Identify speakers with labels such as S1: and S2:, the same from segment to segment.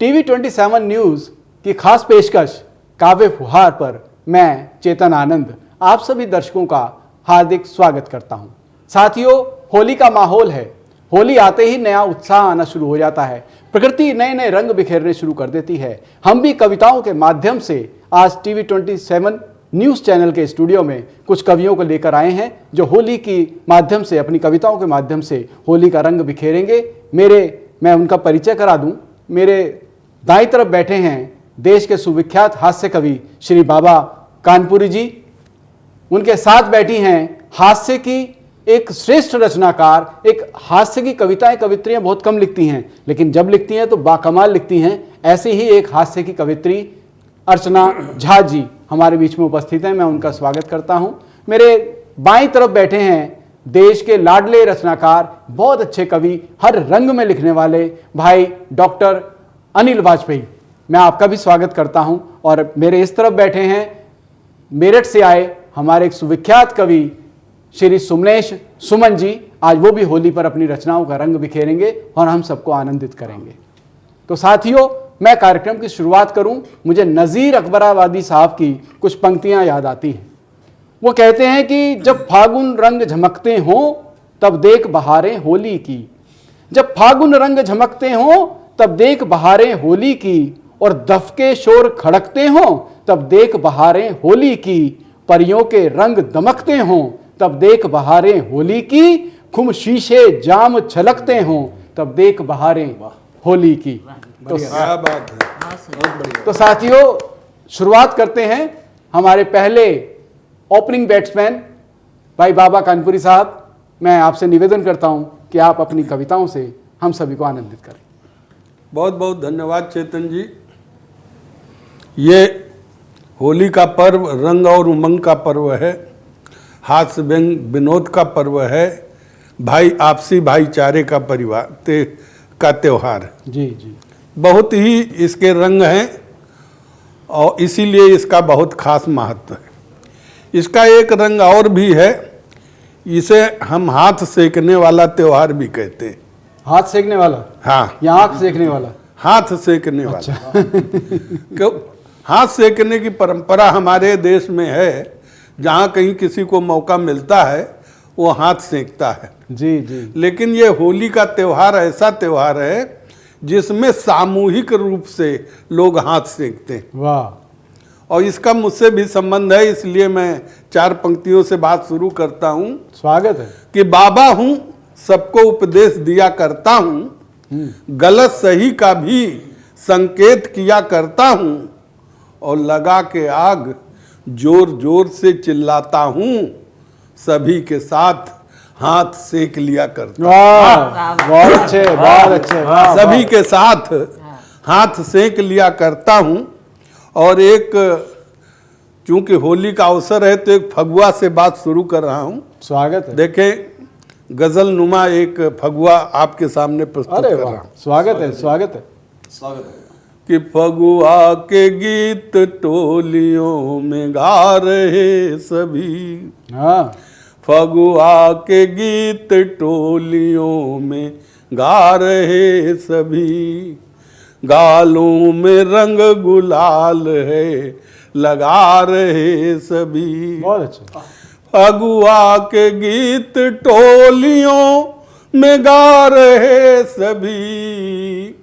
S1: TV 27 news की खास पेशकश काव्य फुहार पर मैं चेतन आनंद आप सभी दर्शकों का हार्दिक स्वागत करता हूं। साथियों, होली का माहौल है। होली आते ही नया उत्साह आना शुरू हो जाता है। प्रकृति नए नए रंग बिखेरने शुरू कर देती है। हम भी कविताओं के माध्यम से आज टीवी 27 न्यूज़ चैनल के स्टूडियो में कुछ कवियों को लेकर आए हैं जो होली की माध्यम से, अपनी कविताओं के माध्यम से होली का रंग बिखेरेंगे। मैं उनका परिचय करा दूं। मेरे दाईं तरफ बैठे हैं देश के सुविख्यात हास्य कवि श्री बाबा कानपुरी जी। उनके साथ बैठी हैं हास्य की एक श्रेष्ठ रचनाकार। एक हास्य की कवित्रियां बहुत कम लिखती हैं, लेकिन जब लिखती हैं तो बाकमाल लिखती हैं। ऐसी ही एक हास्य की कवित्री अर्चना झा जी हमारे बीच में उपस्थित हैं। मैं उनका स्वागत करता हूं। मेरे बाईं तरफ बैठे हैं देश के लाडले रचनाकार, बहुत अच्छे कवि, हर रंग में लिखने वाले भाई डॉक्टर अनिल वाजपेयी। मैं आपका भी स्वागत करता हूं। और मेरे इस तरफ बैठे हैं मेरठ से आए हमारे एक सुविख्यात कवि श्री सुमनेश सुमन जी। आज वो भी होली पर अपनी रचनाओं का रंग बिखेरेंगे और हम सबको आनंदित करेंगे। तो साथियों, मैं कार्यक्रम की शुरुआत करूं, मुझे नज़ीर अकबराबादी साहब की कुछ पंक्तियां याद आती हैं। वो कहते हैं कि जब फागुन रंग झमकते हों तब देख बहारें होली की। जब फागुन रंग झमकते हों तब देख बहारें होली की, और दफके शोर खड़कते हों तब देख बहारें होली की। परियों के रंग दमकते हों तब देख बहारें होली की। खुम शीशे जाम छलकते हों तब देख बहारें होली की। तो साथियों, शुरुआत करते हैं। हमारे पहले ओपनिंग बैट्समैन भाई बाबा कानपुरी साहब, मैं आपसे निवेदन करता हूं कि आप अपनी कविताओं से हम सभी को आनंदित करें।
S2: बहुत बहुत धन्यवाद चेतन जी। ये होली का पर्व रंग और उमंग का पर्व है, हास्य व्यंग विनोद का पर्व है, भाई आपसी भाईचारे का का त्योहार।
S1: जी जी,
S2: बहुत ही इसके रंग हैं और इसीलिए इसका बहुत खास महत्व है। इसका एक रंग और भी है, इसे हम हाथ सेकने वाला त्योहार भी कहते हैं।
S1: हाथ सेकने वाला?
S2: हाँ,
S1: या आंख सेकने वाला?
S2: हाथ सेकने वाला।
S1: अच्छा।
S2: क्यों? हाथ सेकने की परंपरा हमारे देश में है। जहाँ कहीं किसी को मौका मिलता है वो हाथ सेकता है।
S1: जी जी।
S2: लेकिन ये होली का त्योहार ऐसा त्योहार है जिसमें सामूहिक रूप से लोग हाथ सेकते हैं।
S1: वाह।
S2: और इसका मुझसे भी संबंध है, इसलिए मैं 4 पंक्तियों से बात शुरू करता हूँ।
S1: स्वागत है।
S2: कि बाबा हूँ, सबको उपदेश दिया करता हूँ, गलत सही का भी संकेत किया करता हूँ, और लगा के आग जोर जोर से चिल्लाता हूँ, सभी के साथ हाथ सेक लिया करता हूँ।
S1: वाह, बहुत अच्छे, बहुत अच्छे। वाह,
S2: सभी के साथ हाथ सेक लिया करता हूँ। और एक, चूंकि होली का अवसर है तो एक फगुआ से बात शुरू कर रहा हूँ।
S1: स्वागत है।
S2: देखें, गजल नुमा एक फगुआ आपके सामने प्रस्तुत कर रहा हूँ।
S1: स्वागत है, स्वागत है,
S3: स्वागत है।
S2: कि फगुआ के गीत टोलियों में गा रहे सभी।
S1: हाँ,
S2: फगुआ के गीत टोलियों में गा रहे सभी। गालों में रंग गुलाल है लगा रहे सभी।
S1: बहुत अच्छा।
S2: फगुआ के गीत टोलियों में गा रहे सभी।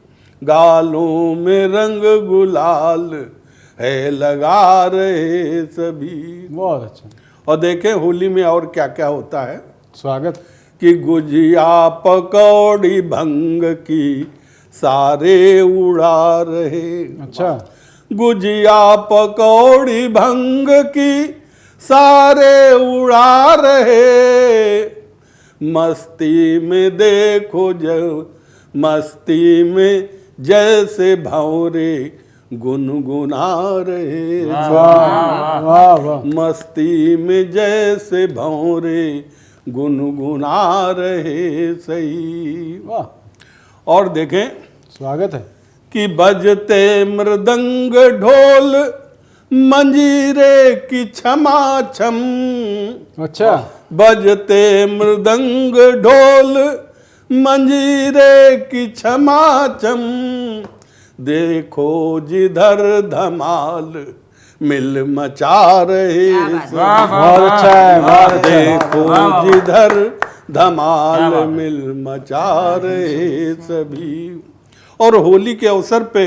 S2: गालों में रंग गुलाल है लगा रहे सभी।
S1: बहुत अच्छा।
S2: और देखें होली में और क्या क्या होता है।
S1: स्वागत।
S2: कि गुजिया पकौड़ी भंग की सारे उड़ा रहे।
S1: अच्छा।
S2: गुजिया पकौड़ी भंग की सारे उड़ा रहे। मस्ती में देखो जब, मस्ती में जैसे भंवरे गुनगुना रहे।
S1: वाह वाह वाह।
S2: मस्ती में जैसे भंवरे गुनगुना रहे सही।
S1: वाह।
S2: और देखें,
S1: स्वागत है।
S2: कि बजते मृदंग ढोल मंजीरे की छमा छम।
S1: अच्छा।
S2: बजते मृदंग ढोल मंजीरे की छमाछम, देखो जिधर धमाल मिल मचा रहे सभी।
S1: बहुत अच्छा है, बहुत अच्छा है।
S2: देखो जिधर धमाल मिल मचा रहे सभी। और होली के अवसर पे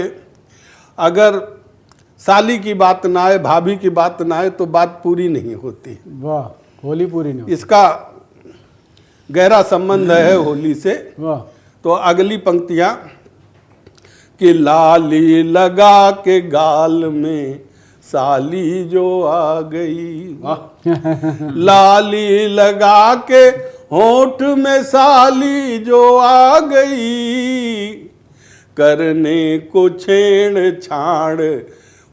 S2: अगर साली की बात ना आए, भाभी की बात ना आए, तो बात पूरी नहीं होती।
S1: वाह, होली पूरी नहीं
S2: इसका गहरा संबंध है होली से।
S1: वाह,
S2: तो अगली पंक्तियां कि लाली लगा के गाल में साली जो आ गई, लाली लगा के होठ में साली जो आ गई, करने को छेड़ छाड़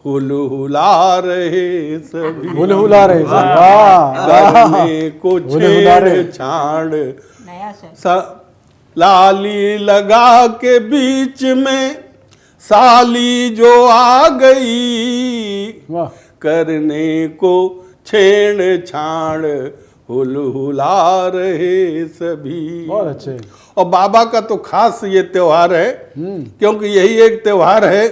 S2: हुलहुला रहे सभी,
S1: हुलहुला रहे सभी। वाह,
S2: करने को
S1: हुलहुला रहे।
S2: छेड़ छाड़ लाली लगा के बीच में साली जो आ गई,
S1: वाह,
S2: करने को छेड़ छाड़ हुलहुला रहे सभी।
S1: बहुत अच्छे।
S2: और बाबा का तो खास ये त्योहार है, क्योंकि यही एक त्योहार है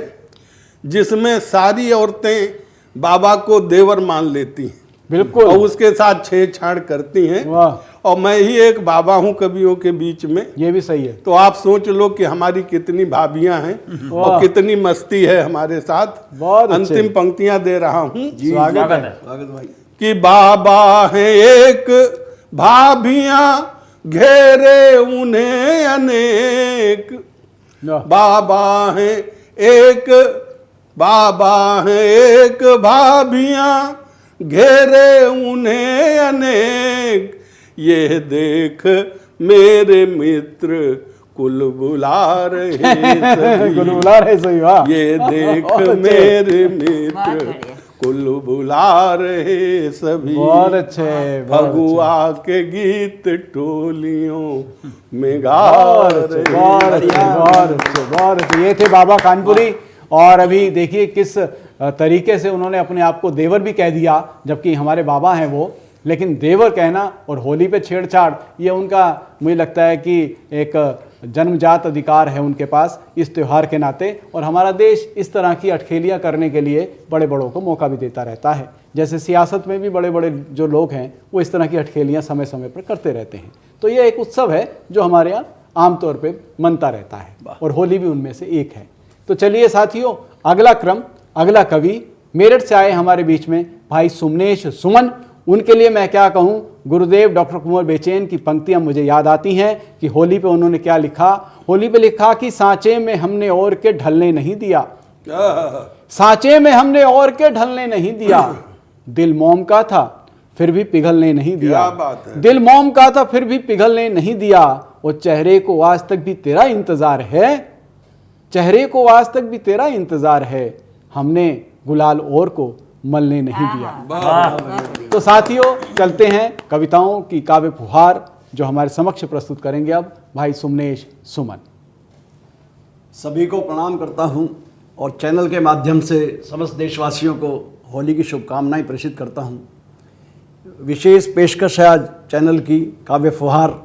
S2: जिसमें सारी औरतें बाबा को देवर मान लेती हैं
S1: बिल्कुल।
S2: और उसके साथ छेड़छाड़ करती हैं।
S1: वाह,
S2: और मैं ही एक बाबा हूं कवियों के बीच में।
S1: ये भी सही है।
S2: तो आप सोच लो कि हमारी कितनी भाभियां हैं और कितनी मस्ती है हमारे साथ।
S1: बहुत अच्छे।
S2: अंतिम पंक्तियां दे रहा हूं
S1: स्वागत है।
S2: कि बाबा है एक, भाभियां घेरे उन्हें अनेक,
S1: वाह,
S2: बाबा है एक, बाबा है एक, भाभियां घेरे उन्हें अनेक, ये देख मेरे मित्र कुल बुला रहे सभी,
S1: गुलगुला रहे सही। वाह,
S2: ये देख
S1: बहुत अच्छे।
S2: मेरे मित्र कुल बुला रहे सभी,
S1: बहुत अच्छे, बहुत
S2: फगुआ के गीत टोलियों में गा
S1: बहुत
S2: रहे।
S1: अच्छे, बहुत अच्छे, बहुत अच्छे, बहुत अच्छे। ये थे बाबा कानपुरी। और अभी देखिए किस तरीके से उन्होंने अपने आप को देवर भी कह दिया, जबकि हमारे बाबा हैं वो। लेकिन देवर कहना और होली पे छेड़छाड़, ये उनका मुझे लगता है कि एक जन्मजात अधिकार है उनके पास इस त्यौहार के नाते। और हमारा देश इस तरह की अटखेलियाँ करने के लिए बड़े बड़ों को मौका भी देता रहता है। जैसे सियासत में भी बड़े बड़े जो लोग हैं वो इस तरह की अटखेलियाँ समय समय पर करते रहते हैं। तो ये एक उत्सव है जो हमारे यहाँ आमतौर पर मनता रहता है, और होली भी उनमें से एक है। तो चलिए साथियों, अगला क्रम, अगला कवि मेरठ से आए हमारे बीच में भाई सुमनेश सुमन। उनके लिए मैं क्या कहूँ, गुरुदेव डॉक्टर कुंवर बेचैन की पंक्तियां मुझे याद आती हैं कि होली पे उन्होंने क्या लिखा। होली पे लिखा कि सांचे में हमने और के ढलने नहीं दिया, सांचे में हमने और के ढलने नहीं दिया, दिल मोम का था फिर भी पिघलने नहीं दिया।
S2: क्या बात है।
S1: दिल मोम का था फिर भी पिघलने नहीं दिया, और चेहरे को आज तक भी तेरा इंतजार है, चेहरे को आज तक भी तेरा इंतजार है, हमने गुलाल और को मलने नहीं दिया। तो साथियों, चलते हैं कविताओं की काव्य फुहार जो हमारे समक्ष प्रस्तुत करेंगे अब भाई सुमनेश सुमन।
S3: सभी को प्रणाम करता हूं और चैनल के माध्यम से समस्त देशवासियों को होली की शुभकामनाएं प्रेषित करता हूं। विशेष पेशकश है आज चैनल की काव्य फुहार।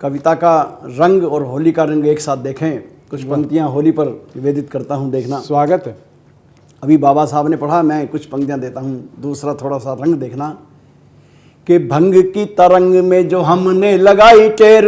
S3: कविता का रंग और होली का रंग एक साथ देखें। कुछ पंक्तियां होली पर निवेदित करता हूं, देखना।
S1: स्वागत है।
S3: अभी बाबा साहब ने पढ़ा, मैं कुछ पंक्तियां देता हूं, दूसरा थोड़ा सा रंग देखना। कि भंग की तरंग में जो हमने लगाई टेर,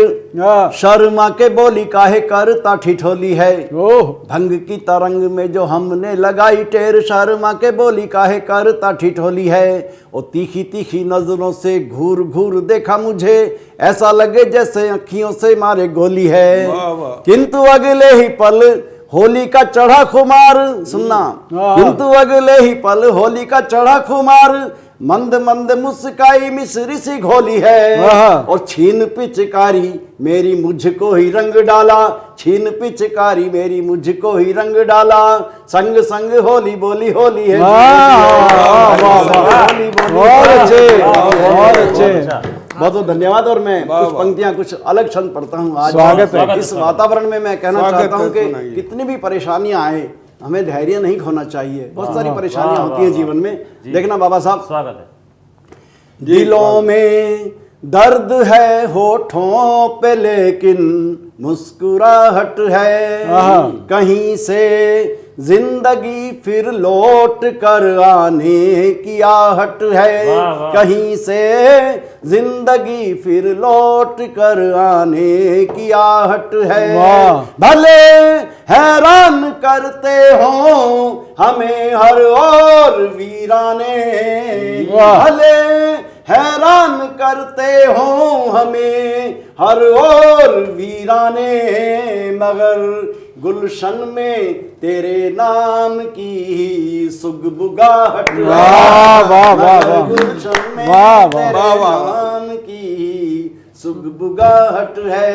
S3: शर्मा के बोली काहे करता ठिठोली है।
S1: ओह,
S3: भंग की तरंग में जो हमने लगाई टेर, शर्मा के बोली काहे करता ठिठोली है। और तीखी तीखी नजरों से घूर घूर देखा मुझे, ऐसा लगे जैसे अखियों से मारे गोली है।
S2: वाह, वाह।
S3: किंतु अगले ही पल होली का चढ़ा खुमार, सुनना, किंतु अगले ही पल होली का चढ़ा खुमार, मंद मंद मुस्काई मिश्री सी घोली है। और छीन पिचकारी मेरी मुझको ही रंग डाला, छीन पिचकारी मेरी मुझको ही रंग डाला, संग संग होली बोली होली है।
S1: बहुत अच्छे, बहुत अच्छे,
S3: बहुत बहुत धन्यवाद। और मैं कुछ पंक्तियां कुछ अलग छंद पढ़ता हूँ आज।
S1: स्वागत है।
S3: इस वातावरण में मैं कहना
S2: स्वागत
S3: चाहता हूँ
S2: है,
S3: कि
S2: सुनाइए।
S3: कितनी भी परेशानियां आए, हमें धैर्य नहीं खोना चाहिए। बहुत सारी परेशानियां होती है जीवन में। देखना बाबा साहब,
S4: स्वागत है।
S3: दिलों में दर्द है होठों पे लेकिन मुस्कुराहट है, कहीं से जिंदगी फिर लौट कर आने की आहट है, कहीं से जिंदगी फिर लौट कर आने की आहट है। भले हैरान करते हो हमें हर ओर वीराने, भले हैरान करते हो हमें हर ओर वीराने, मगर गुलशन में तेरे नाम की सुगबुगाहट है, मगर गुलशन में तेरे नाम की सुगबुगाहट है।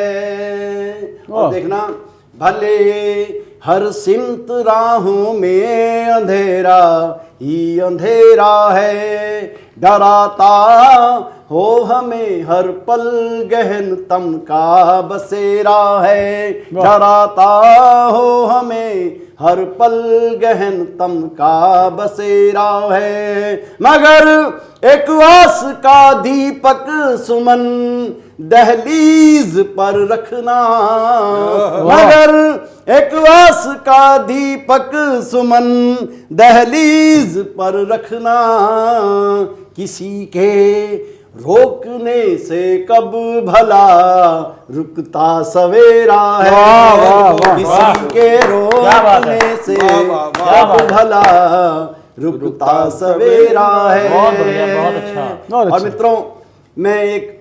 S3: और देखना, भले हर सिमत राहों में अंधेरा ही अंधेरा है, डराता हो हमें हर पल गहनतम का बसेरा है, डराता हो हमें हर पल गहनतम का बसेरा है, मगर एक आस का दीपक सुमन दहलीज पर रखना, मगर एक आस का दीपक सुमन दहलीज पर रखना, किसी के रोकने से कब भला रुकता सवेरा है, किसी के रोकने से कब भला रुकता सवेरा है।
S4: बहुत अच्छा।
S3: और मित्रों, मैं एक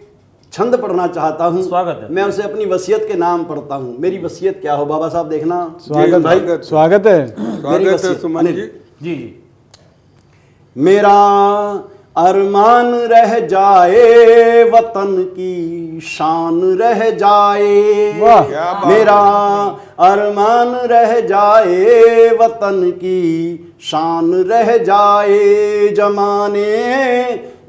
S3: छंद पढ़ना चाहता हूँ।
S4: स्वागत है।
S3: मैं उसे अपनी वसीयत के नाम पढ़ता हूँ। मेरी वसीयत क्या हो बाबा साहब, देखना।
S1: स्वागत भाई, स्वागत है।
S3: मेरी वसीयत,
S2: सुमन जी।
S4: जी।
S3: मेरा अरमान रह जाए वतन की शान रह जाए,
S1: वाह।
S3: मेरा अरमान रह जाए वतन की शान रह जाए, जमाने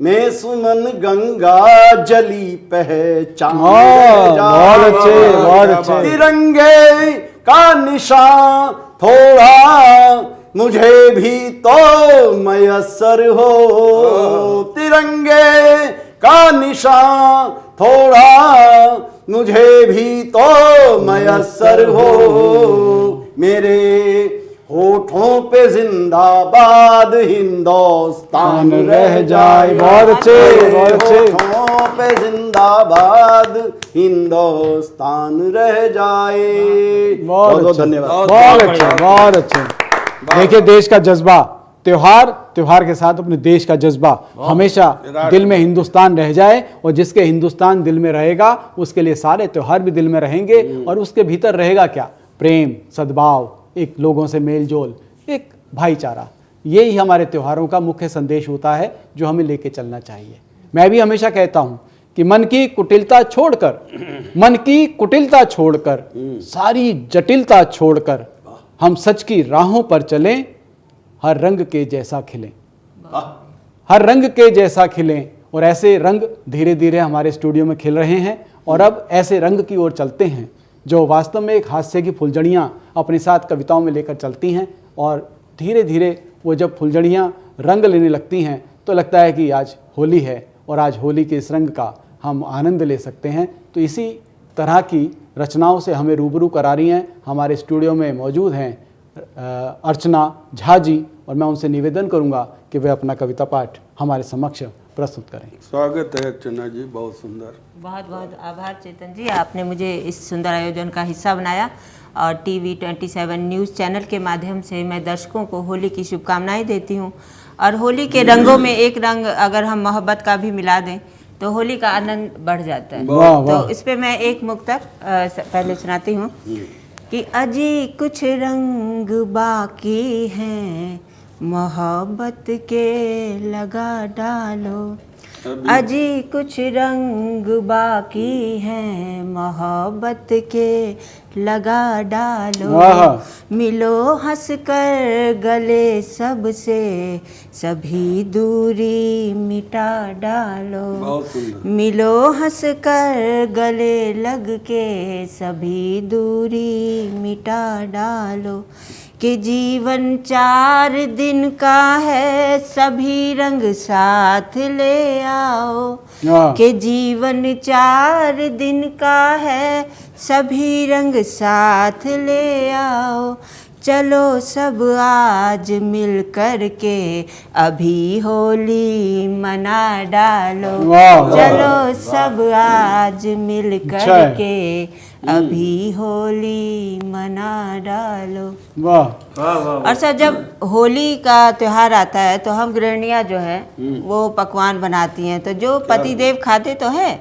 S3: में सुमन गंगा जली पहचान रह जाए।
S1: बहुत अच्छे, बहुत अच्छे।
S3: तिरंगे का निशान थोड़ा मुझे भी तो मयसर हो, तिरंगे का निशान थोड़ा मुझे भी तो मयसर हो, मेरे होठों पे जिंदाबाद हिंदुस्तान रह जाए।
S1: बहुत अच्छे, बहुत अच्छे।
S3: होठों पे जिंदाबाद हिंदुस्तान रह जाए। बहुत बहुत धन्यवाद।
S1: बहुत अच्छा, बहुत अच्छे। देखिए, देश का जज्बा, त्योहार के साथ अपने देश का जज्बा हमेशा दिल में हिंदुस्तान रह जाए, और जिसके हिंदुस्तान दिल में रहेगा उसके लिए सारे त्योहार भी दिल में रहेंगे, और उसके भीतर रहेगा क्या? प्रेम, सद्भाव, एक लोगों से मेल जोल, एक भाईचारा। यही हमारे त्योहारों का मुख्य संदेश होता है जो हमें लेके चलना चाहिए। मैं भी हमेशा कहता हूं कि मन की कुटिलता छोड़कर, सारी जटिलता छोड़कर हम सच की राहों पर चलें, हर रंग के जैसा खिलें, हर रंग के जैसा खिलें। और ऐसे रंग धीरे धीरे हमारे स्टूडियो में खिल रहे हैं, और अब ऐसे रंग की ओर चलते हैं जो वास्तव में एक हास्य की फुलझड़ियाँ अपने साथ कविताओं में लेकर चलती हैं, और धीरे धीरे वो जब फुलझड़ियाँ रंग लेने लगती हैं तो लगता है कि आज होली है, और आज होली के इस रंग का हम आनंद ले सकते हैं। तो इसी तरह की रचनाओं से हमें रूबरू करा रही हैं। हमारे स्टूडियो में मौजूद हैं अर्चना झा जी, और मैं उनसे निवेदन करूंगा कि वे अपना कविता पाठ हमारे समक्ष प्रस्तुत करें।
S2: स्वागत है अर्चना जी, बहुत सुंदर।
S5: बहुत बहुत आभार चेतन जी, आपने मुझे इस सुंदर आयोजन का हिस्सा बनाया, और टीवी 27 न्यूज़ चैनल के माध्यम से मैं दर्शकों को होली की शुभकामनाएं देती हूं। और होली के रंगों में एक रंग अगर हम मोहब्बत का भी मिला दें तो होली का आनंद बढ़ जाता है। तो इस पे मैं एक मुक्तक पहले सुनाती हूँ कि अजी कुछ रंग बाकी हैं मोहब्बत के लगा डालो, अजी कुछ रंग बाकी हैं मोहब्बत के लगा डालो, मिलो हंस कर गले सबसे सभी दूरी मिटा डालो, मिलो हंस कर गले लग के सभी दूरी मिटा डालो, कि जीवन 4 दिन का है, सभी रंग साथ ले आओ। कि जीवन 4 दिन का है, सभी रंग साथ ले आओ। चलो सब आज मिल कर के अभी होली मना डालो। चलो सब आज मिल कर के अभी होली मना डालो।
S1: वाह।
S5: और सर, जब होली का त्योहार आता है तो हम गृहिणियाँ जो है वो पकवान बनाती हैं, तो जो पतिदेव खाते तो हैं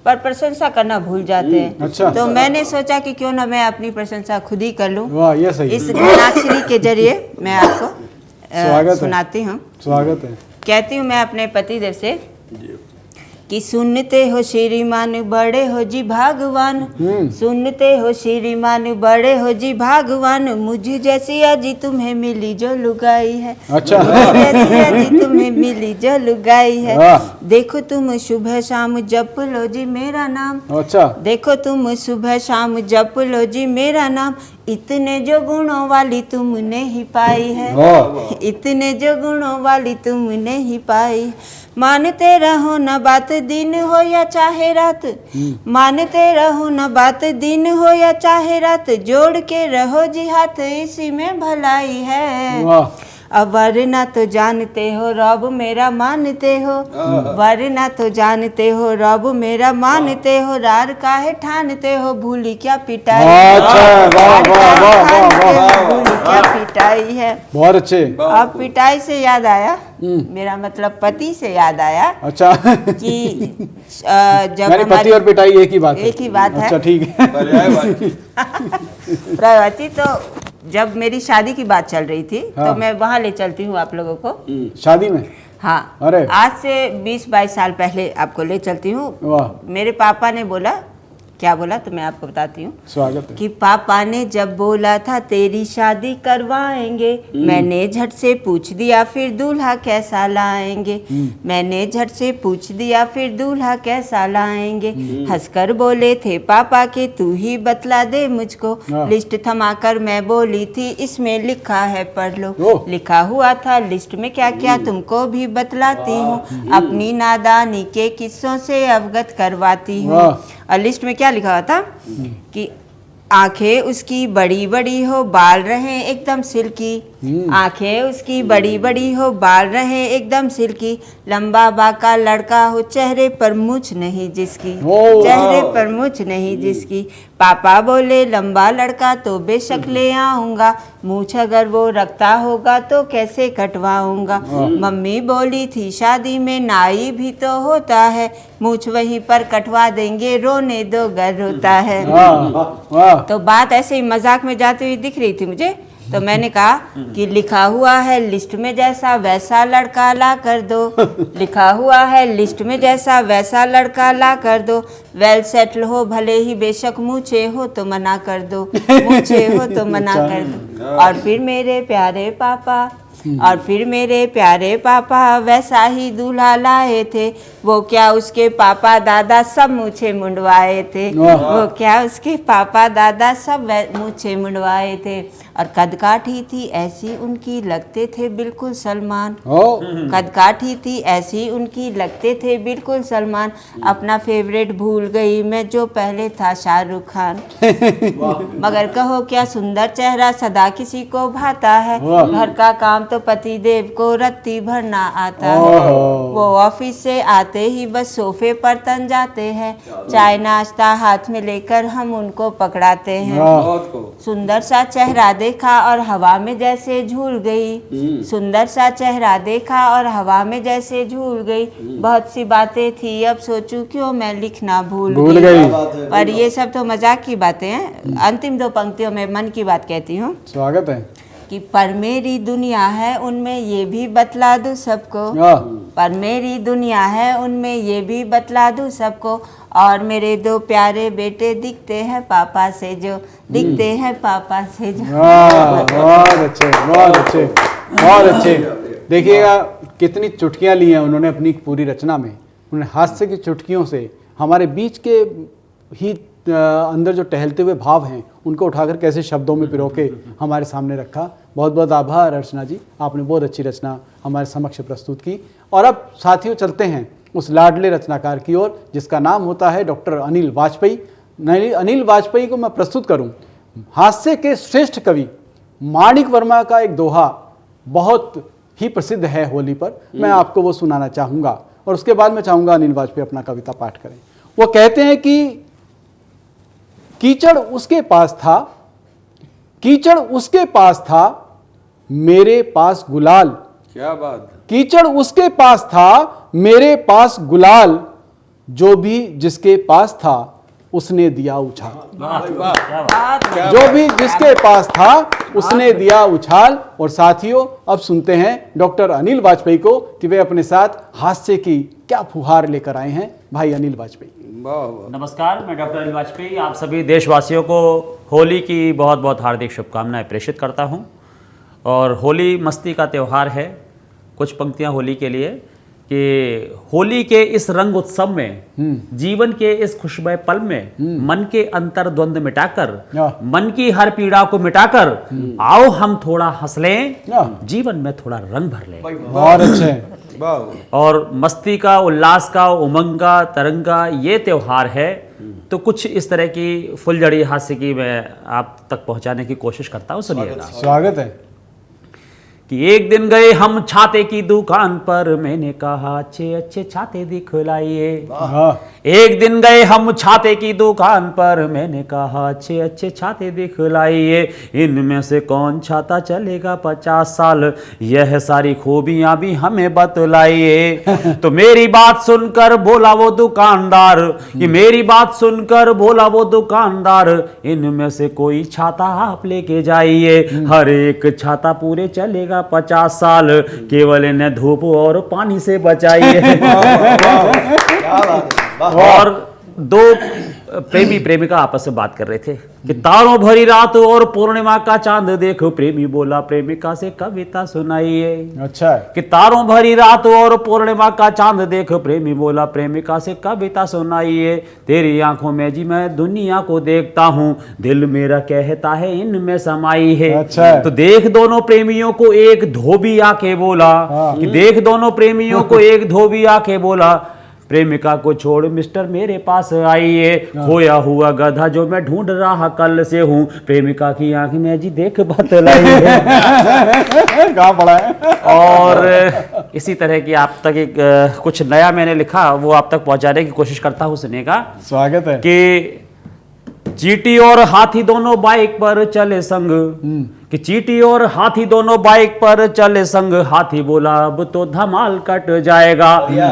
S5: पर प्रशंसा करना भूल जाते हैं।
S1: अच्छा।
S5: तो मैंने सोचा कि क्यों ना मैं अपनी प्रशंसा खुद ही कर लूं।
S1: वाह, ये सही।
S5: इस घनाक्षरी के जरिए मैं आपको
S1: स्वागत है।
S5: सुनाती हूँ।
S1: स्वागत है।
S5: कहती हूँ मैं अपने पतिदेव से कि सुनते हो श्रीमान बड़े हो जी भागवान। सुनते हो श्रीमान बड़े हो जी भागवान। मुझे जैसी अजी तुम्हें मिली जो लुगाई है।
S1: अच्छा।
S5: मुझे जैसी अजी तुम्हें मिली जो लुगाई है। देखो तुम सुबह शाम जप लो जी मेरा नाम।
S1: अच्छा।
S5: देखो तुम सुबह शाम जप लो जी मेरा नाम। इतने जो गुणों वाली तुमने ही पाई है। इतने जो गुणों वाली तुमने ही पाई। मानते रहो न बात दिन हो या चाहे रात। मानते रहो न बात दिन हो या चाहे रात। जोड़ के रहो जी हाथ, इसी में भलाई है। अब वरना तो जानते हो रब मेरा मानते हो। वरना तो जानते हो रब मेरा मानते हो। रार काहे ठानते हो भूली क्या पिटाई। भूली क्या पिटाई है।
S1: बहुत अच्छे।
S5: अब पिटाई से याद आया, मेरा मतलब पति से याद आया।
S1: अच्छा।
S5: कि जब
S1: पति
S5: हमारी
S1: और पिटाई एक ही बात है।
S5: एक ही बात है।
S1: अच्छा, ठीक है।
S5: प्रभावती, तो जब मेरी शादी की बात चल रही थी तो मैं वहाँ ले चलती हूँ आप लोगों को।
S1: शादी में?
S5: हाँ।
S1: अरे।
S5: आज से 20-22 साल पहले आपको ले चलती हूँ।
S1: वाह।
S5: मेरे पापा ने बोला, क्या बोला तो मैं आपको बताती हूँ।
S1: स्वागत है।
S5: कि पापा ने जब बोला था तेरी शादी करवाएंगे, मैंने झट से पूछ दिया फिर दूल्हा कैसा लाएंगे। मैंने झट से पूछ दिया फिर दूल्हा कैसा लाएंगे। हंसकर बोले थे पापा के तू ही बतला दे मुझको। लिस्ट थमाकर मैं बोली थी इसमें लिखा है पढ़ लो। लिखा हुआ था लिस्ट में क्या क्या तुमको भी बतलाती हूँ। अपनी नादानी के किस्सों से अवगत करवाती हूँ। और लिस्ट में क्या लिखा हुआ था कि आंखें उसकी बड़ी बड़ी हो, बाल रहे एकदम सिल्की। आंखें उसकी बड़ी बड़ी हो, बाल रहे एकदम सिल्की। लंबा बाका लड़का हो, चेहरे पर मूंछ नहीं जिसकी। चेहरे पर मूंछ नहीं जिसकी। पापा बोले लंबा लड़का तो बेशक ले आऊंगा। मूंछ अगर वो रखता होगा तो कैसे कटवाऊंगा। मम्मी बोली थी शादी में नाई भी तो होता है। मूंछ वहीं पर कटवा देंगे, रोने दो गर रोता है। तो बात ऐसे ही मजाक में जाती हुई दिख रही थी मुझे। तो मैंने कहा कि लिखा हुआ है लिस्ट में जैसा वैसा लड़का ला कर दो। लिखा हुआ है लिस्ट में जैसा वैसा लड़का ला कर दो। वेल सेटल हो भले ही बेशक मूछे हो तो मना कर दो। मूछे हो तो मना कर दो। और फिर मेरे प्यारे पापा और फिर मेरे प्यारे पापा वैसा ही दूल्हा लाए थे। वो क्या उसके पापा दादा सब मूछे मुंडवाए थे। वो क्या उसके पापा दादा सब मूछे मुंडवाए थे। और कदकाठी थी ऐसी उनकी लगते थे बिल्कुल सलमान। कदकाठी थी ऐसी उनकी लगते थे बिल्कुल सलमान। अपना फेवरेट भूल गई मैं जो पहले था शाहरुख खान। मगर कहो क्या सुंदर चेहरा सदा किसी को भाता है। घर का काम तो पति देव को रत्ती भरना आता है। वो ऑफिस से आते ही बस सोफे पर तन जाते हैं। चाय नाश्ता हाथ में लेकर हम उनको पकड़ाते हैं। सुंदर सा चेहरा देखा और हवा में जैसे झूल गई। सुंदर सा चेहरा देखा और हवा में जैसे झूल गई। बहुत सी बातें थी अब सोचूं क्यों मैं लिखना भूल गई। पर ये सब तो मजाक की बातें हैं। अंतिम 2 पंक्तियों में मन की बात कहती हूँ।
S1: स्वागत है।
S5: कि पर मेरी दुनिया है उनमें ये भी बतला दूं सबको। पर मेरी दुनिया है उनमें ये भी बतला दूं सबको। और मेरे 2 प्यारे बेटे दिखते हैं पापा से जो दिखते हैं पापा से जो।
S1: बहुत अच्छे, बहुत अच्छे, बहुत अच्छे। देखिएगा कितनी चुटकियां ली हैं उन्होंने अपनी पूरी रचना में। उन्होंने हास्य की चुटकियों से हमारे बीच के ही अंदर जो टहलते हुए भाव हैं उनको उठाकर कैसे शब्दों में पिरो के हमारे सामने रखा। बहुत बहुत आभार अर्चना जी, आपने बहुत अच्छी रचना हमारे समक्ष प्रस्तुत की। और अब साथियों चलते हैं उस लाडले रचनाकार की ओर जिसका नाम होता है डॉक्टर अनिल वाजपेयी। अनिल वाजपेयी को मैं प्रस्तुत करूं, हास्य के श्रेष्ठ कवि माणिक वर्मा का एक दोहा बहुत ही प्रसिद्ध है होली पर, मैं आपको वो सुनाना चाहूँगा और उसके बाद मैं चाहूँगा अनिल वाजपेयी अपना कविता पाठ करें। वो कहते हैं कि कीचड़ उसके पास था, कीचड़ उसके पास था, मेरे पास गुलाल।
S2: क्या बात है।
S1: कीचड़ उसके पास था, मेरे पास गुलाल, जो भी जिसके पास था उसने दिया उछाल। जो भी जिसके पास था उसने दिया उछाल। और साथियों अब सुनते हैं डॉक्टर अनिल वाजपेयी को कि वे अपने साथ हास्य की क्या फुहार लेकर आए हैं। भाई अनिल वाजपेयी।
S2: वाह वाह।
S4: नमस्कार, मैं डॉक्टर अनिल वाजपेयी आप सभी देशवासियों को होली की बहुत बहुत हार्दिक शुभकामनाएं प्रेषित करता हूं। और होली मस्ती का त्यौहार है। कुछ पंक्तियां होली के लिए कि होली के इस रंग उत्सव में, जीवन के इस खुशमय पल में, मन के अंतर द्वंद मिटाकर, मन की हर पीड़ा को मिटाकर आओ हम थोड़ा हंस लें, जीवन में थोड़ा रंग भर लें।
S1: बहुत अच्छे।
S2: वाह वाह।
S4: और मस्ती का, उल्लास का, उमंग का, तरंग का ये त्यौहार है। तो कुछ इस तरह की फुलझड़ी हास्य की मैं आप तक पहुंचाने की कोशिश करता हूं। सुनिएगा।
S1: स्वागत है।
S4: कि एक दिन गए हम छाते की दुकान पर, मैंने कहा अच्छे अच्छे छाते दिखलाइए। एक दिन गए हम छाते की दुकान पर, मैंने कहा अच्छे अच्छे छाते दिखलाइए। इनमें से कौन छाता चलेगा 50 साल, यह सारी खूबियां भी हमें बतलाइए। तो मेरी बात सुनकर बोला वो दुकानदार, कि मेरी बात सुनकर बोला वो दुकानदार, इनमें से कोई छाता आप लेके जाइए। हर एक छाता पूरे चलेगा 50 साल, केवल इन्हें धूप और पानी से बचाइए। और दो प्रेमी प्रेमिका आपस में बात कर रहे थे कि तारों भरी रात और पूर्णिमा का चांद देख, प्रेमी बोला प्रेमिका से कविता सुनाइए।
S1: अच्छा है।
S4: कि तारों भरी रात और पूर्णिमा का चांद देख, प्रेमी बोला प्रेमिका से कविता सुनाइए। तेरी आंखों में जी मैं दुनिया को देखता हूँ, दिल मेरा कहता है इनमें समाई है।
S1: अच्छा है।
S4: तो देख दोनों प्रेमियों को एक धोबी आके बोला, कि देख दोनों प्रेमियों को एक धोबी आके बोला, प्रेमिका को छोड़ मिस्टर मेरे पास आइए। खोया हुआ गधा जो मैं ढूंढ रहा कल से हूँ, प्रेमिका की आंख में जी देख बतलाइए।
S1: कहाँ पड़ा है।
S4: और इसी तरह की आप तक एक कुछ नया मैंने लिखा, वो आप तक पहुंचाने की कोशिश करता हूँ। सुनेगा।
S1: स्वागत है।
S4: कि चींटी और हाथी दोनों बाइक पर चले संग, कि चींटी और हाथी दोनों बाइक पर चले संग, हाथी बोला अब तो धमाल कट जाएगा।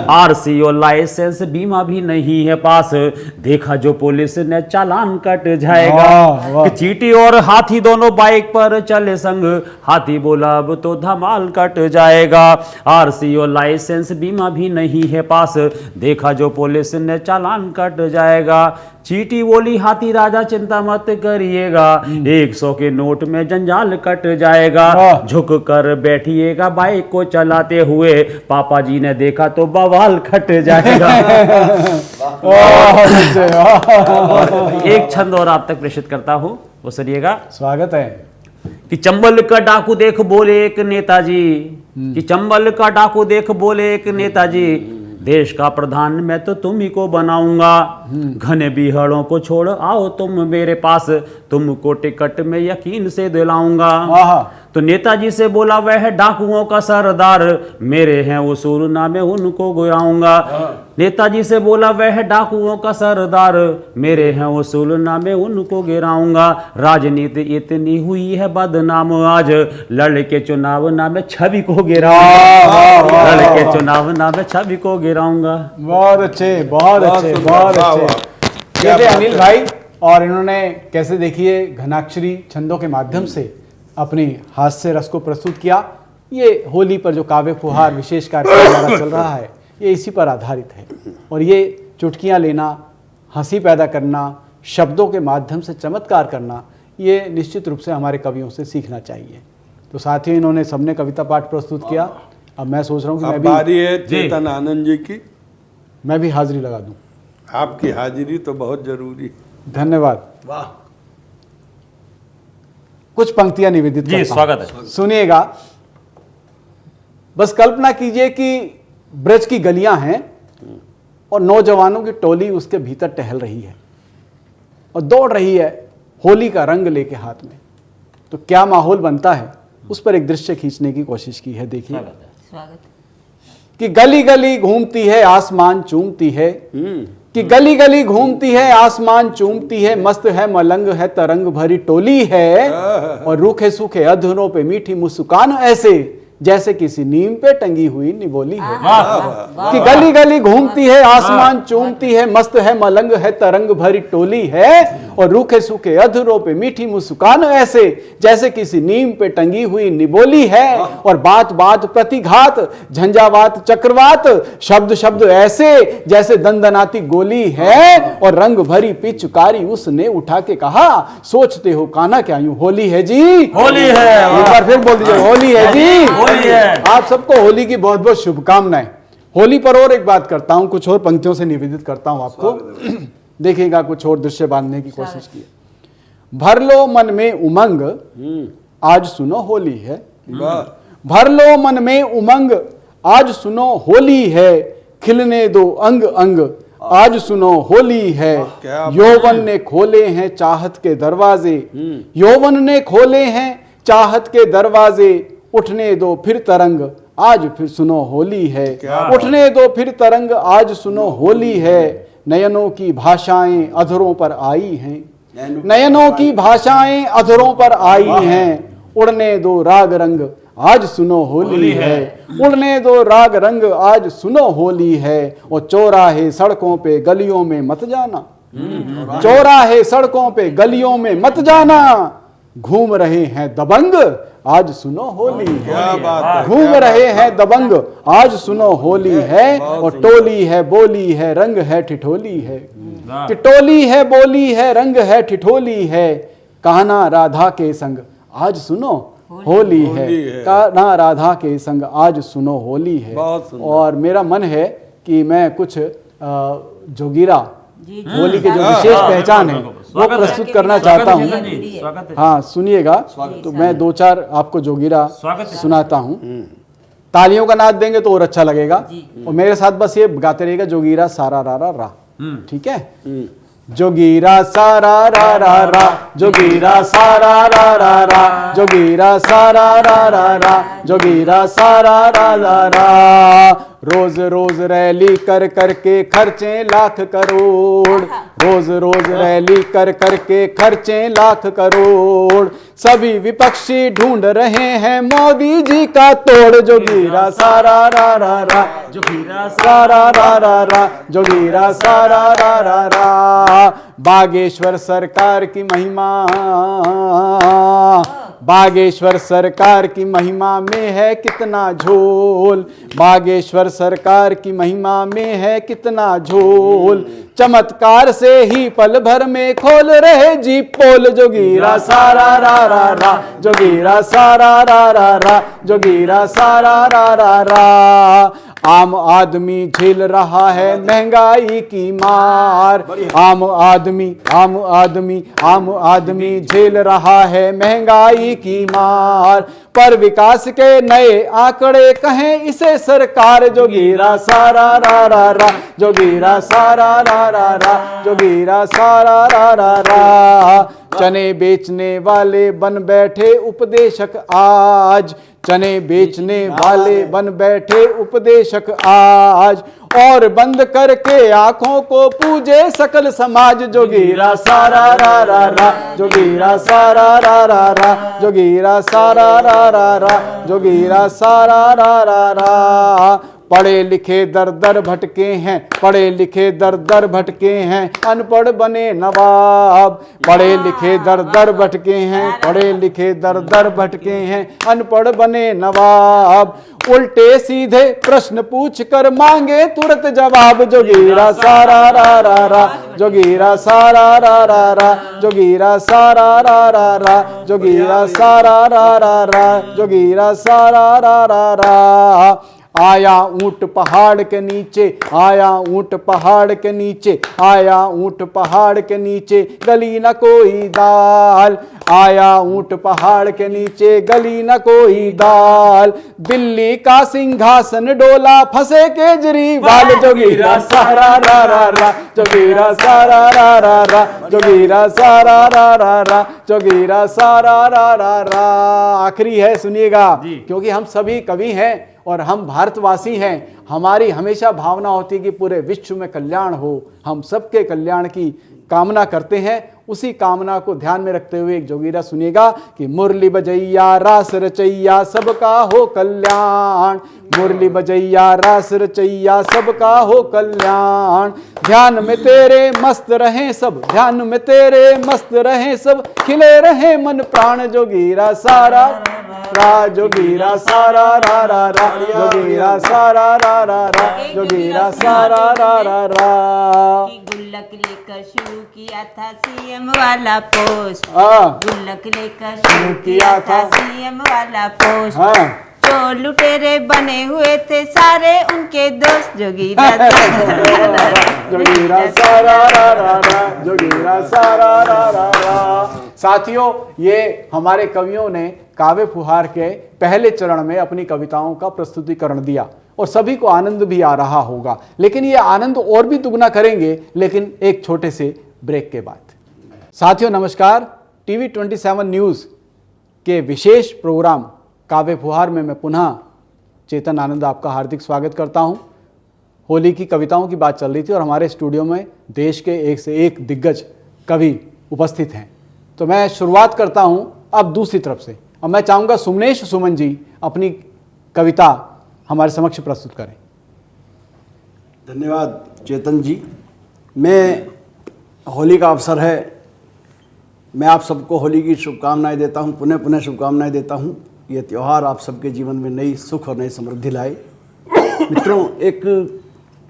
S4: आरसी और लाइसेंस बीमा भी नहीं है पास, देखा जो पुलिस ने चालान कट जाएगा। कि चींटी और हाथी दोनों बाइक पर चले संग, हाथी बोला अब तो धमाल कट जाएगा। आरसी और लाइसेंस बीमा भी नहीं है पास, देखा जो पुलिस ने चालान कट जाएगा। चींटी बोली हाथी राजा चिंता मत करिएगा, 100 के नोट में जंजाल कट जाएगा। झुक कर बैठिएगा बाइक को चलाते हुए, पापा जी ने देखा तो बवाल कट जाएगा। एक छंद और आप तक प्रेषित करता हूँ, वो सुनिएगा।
S1: स्वागत है।
S4: कि चंबल का डाकू देख बोले एक नेताजी, कि चंबल का डाकू देख बोले एक नेताजी, देश का प्रधान मैं तो तुम ही को बनाऊंगा। घने बिहड़ों को छोड़ आओ तुम मेरे पास, तुमको टिकट में यकीन से दिलाऊंगा। तो नेताजी से बोला वह डाकुओं का सरदार, मेरे हैं उसूल ना मैं उनको गिराऊंगा। नेताजी से बोला वह डाकुओं का सरदार, मेरे हैं उसूल ना मैं उनको गिराऊंगा। राजनीति इतनी हुई है बदनाम आज, लड़के चुनाव ना मैं छवि को गिराऊंगा। लड़के चुनाव ना मैं छवि को गिराऊंगा।
S1: बहुत अच्छे, बहुत अच्छे, बहुत अच्छे। ये थे अनिल भाई, और इन्होंने कैसे देखिए घनाक्षरी छंदों के माध्यम से अपनी हास्य रस को प्रस्तुत किया। ये होली पर जो काव्य फुहार विशेष कार्यक्रम हमारा चल रहा है, ये इसी पर आधारित है। और ये चुटकियाँ लेना, हंसी पैदा करना, शब्दों के माध्यम से चमत्कार करना, ये निश्चित रूप से हमारे कवियों से सीखना चाहिए। तो साथ ही इन्होंने सबने कविता पाठ प्रस्तुत किया। अब मैं सोच रहा हूँ कि मैं
S2: बारी है चेतन आनंद जी की।
S1: मैं भी हाजिरी लगा दूं।
S2: आपकी हाजिरी तो बहुत जरूरी।
S1: धन्यवाद।
S3: वाह।
S1: कुछ पंक्तियां निवेदित
S4: जी
S1: करता हूं।
S4: स्वागत है।
S1: सुनिएगा। बस कल्पना कीजिए कि ब्रज की गलियां हैं और नौजवानों की टोली उसके भीतर टहल रही है और दौड़ रही है होली का रंग लेके हाथ में। तो क्या माहौल बनता है, उस पर एक दृश्य खींचने की कोशिश की है। देखिए
S5: स्वागत
S1: कि गली गली घूमती है आसमान चूमती है, कि गली गली घूमती है आसमान चूमती है, मस्त है मलंग है तरंग भरी टोली है, और रूखे सूखे अधरों पे मीठी मुस्कान ऐसे जैसे किसी नीम पे टंगी हुई निवोली है। कि गली गली घूमती है आसमान चूमती है, मस्त है मलंग है तरंग भरी टोली है, और रूखे सूखे अधरों पे मीठी मुस्कान ऐसे जैसे किसी नीम पे टंगी हुई निबोली है, और बात बात प्रतिघात झंझावात चक्रवात शब्द शब्द ऐसे जैसे दंदनाती गोली है, और रंग भरी पिचकारी उसने उठा के कहा, सोचते हो कान्हा क्या यूं होली है जी,
S4: होली है।
S1: एक बार फिर बोल दीजिए होली है जी।
S4: होली है।
S1: आप सबको होली की बहुत बहुत शुभकामनाएं। होली पर और एक बात करता हूं, कुछ और पंक्तियों से निवेदित करता हूं आपको। देखिएगा, कुछ और दृश्य बांधने की कोशिश की। भर लो मन में उमंग आज सुनो होली है, भर लो मन में उमंग आज सुनो होली है, खिलने दो अंग अंग आज सुनो होली है। यौवन ने खोले हैं चाहत के दरवाजे, यौवन ने खोले हैं चाहत के दरवाजे, उठने दो फिर तरंग आज फिर सुनो होली है, उठने दो फिर तरंग आज सुनो होली है। नयनों की भाषाएं अधरों पर आई हैं, नयनों की भाषाएं अधरों पर आई हैं, उड़ने दो राग रंग आज सुनो होली है, उड़ने दो राग रंग आज सुनो होली है। और चौराहे सड़कों पे गलियों में मत जाना, चौराहे सड़कों पे गलियों में मत जाना, घूम रहे हैं दबंग आज सुनो होली है, घूम रहे हैं दबंग आज सुनो होली है। और टोली है बोली है रंग है ठिठोली है, कि टोली है बोली है रंग है ठिठोली है, कान्हा राधा के संग आज सुनो होली है, कान्हा राधा के संग आज सुनो होली है। और मेरा मन है कि मैं कुछ जोगीरा होली के जो विशेष पहचान है वो प्रस्तुत करना चाहता हूँ। हाँ सुनिएगा, तो मैं दो चार आपको जोगीरा सुनाता हूँ। तालियों का नाद देंगे तो और अच्छा लगेगा, और मेरे साथ बस ये गाते रहेगा जोगीरा सारा रा रा रा, ठीक है। जोगीरा सारा रा रा रा, जोगीरा सारा रा रा रा, जोगीरा सारा रा रा रा, जोगीरा सारा रा रा रा। रोज रोज रैली कर करके खर्चे लाख करोड़, रोज रोज रैली कर करके खर्चे लाख करोड़, सभी विपक्षी ढूंढ रहे हैं मोदी जी का तोड़। जोगीरा सारा रा रा रा, जोगीरा सारा रा रा रा, जोगीरा सारा रा रा रा। बागेश्वर सरकार की महिमा, बागेश्वर सरकार की महिमा में है कितना झोल, बागेश्वर सरकार की महिमा में है कितना झोल, चमत्कार से ही पल भर में खोल रहे जी पोल। जोगीरा सारा रा रा रा, जोगीरा सारा रा रा रा, जोगीरा सारा रा रा रा। आम आदमी झेल रहा है महंगाई की मार, आम आदमी आम आदमी आम आदमी झेल रहा है महंगाई की मार, पर विकास के नए आंकड़े कहें इसे सरकार। जोगीरा सारा रा रा रा, जोगीरा सारा रा रा रा, जोगीरा सारा रा रा रा। चने बेचने वाले बन बैठे उपदेशक आज, चने बेचने वाले बन बैठे उपदेशक आज, और बंद करके आंखों को पूजे सकल समाज। जोगीरा सारा रा रा रा, जोगीरा सारा रा रा रा, जोगीरा सारा रा रा रा, जोगीरा सारा रा रा रा। पढ़े लिखे दर दर भटके हैं, पढ़े लिखे दर दर भटके हैं, अनपढ़ बने नवाब, पढ़े लिखे दर दर भटके हैं, पढ़े लिखे दर दर भटके हैं, अनपढ़ बने नवाब, उल्टे सीधे प्रश्न पूछ कर मांगे तुरंत जवाब। जोगीरा सारा रा रा रा, जोगीरा सारा रा रा रा, जोगीरा सारा रा रा रा, जोगीरा सारा रा रा रा, जोगीरा सारा रा रा रा। आया ऊंट पहाड़ के नीचे, आया ऊंट पहाड़ के नीचे, आया ऊंट पहाड़ के नीचे, गली न कोई दाल, आया ऊंट पहाड़ के नीचे, गली न कोई दाल, दिल्ली का सिंहासन डोला, फंसे केजरीवाल, जोगीरा सारा रा रा रा, जोगीरा सारा रा रा रा, जोगीरा सारा रा रा रा, जोगीरा सारा रा रा रा। आखिरी है, सुनिएगा, क्योंकि हम सभी कवि हैं और हम भारतवासी हैं। हमारी हमेशा भावना होती है कि पूरे विश्व में कल्याण हो, हम सबके कल्याण की कामना करते हैं। उसी कामना को ध्यान में रखते हुए एक जोगीरा सुनिएगा कि मुरली बजैया रास रचैया सबका हो कल्याण, मुरली बजैया रास रचैया सबका हो कल्याण, ध्यान में तेरे मस्त रहें सब, ध्यान में तेरे मस्त रहें सब, खिले रहे मन प्राण, जोगीरा सारा रा, जोगीरा सारा रा रा रा, जोगीरा सारा रा रा रा, जोगीरा सारा रा रा रा।
S5: गुल्लक लेकर शुरू किया था सीएम वाला पोस्ट, गुल्लक लेकर शुरू किया था सीएम वाला पोस्ट, जो लुटेरे बने हुए थे सारे उनके दोस्त, जोगीरा
S1: जोगीरा सारा रा रा रा, जोगीरा सारा रा रा रा। साथियों, ये हमारे कवियों ने काव्य फुहार के पहले चरण में अपनी कविताओं का प्रस्तुतिकरण दिया और सभी को आनंद भी आ रहा होगा, लेकिन ये आनंद और भी दुगना करेंगे, लेकिन एक छोटे से ब्रेक के बाद। साथियों नमस्कार, टीवी 27 न्यूज़ के विशेष प्रोग्राम काव्य फुहार में मैं पुनः चेतन आनंद आपका हार्दिक स्वागत करता हूं। होली की कविताओं की बात चल रही थी और हमारे स्टूडियो में देश के एक से एक दिग्गज कवि उपस्थित हैं, तो मैं शुरुआत करता हूं अब दूसरी तरफ से। अब मैं चाहूँगा सुमनेश सुमन जी अपनी कविता हमारे समक्ष प्रस्तुत करें।
S3: धन्यवाद चेतन जी। मैं होली का अवसर है, मैं आप सबको होली की शुभकामनाएं देता हूं, पुनः पुनः शुभकामनाएं देता हूं। ये त्यौहार आप सबके जीवन में नई सुख और नई समृद्धि लाए। मित्रों,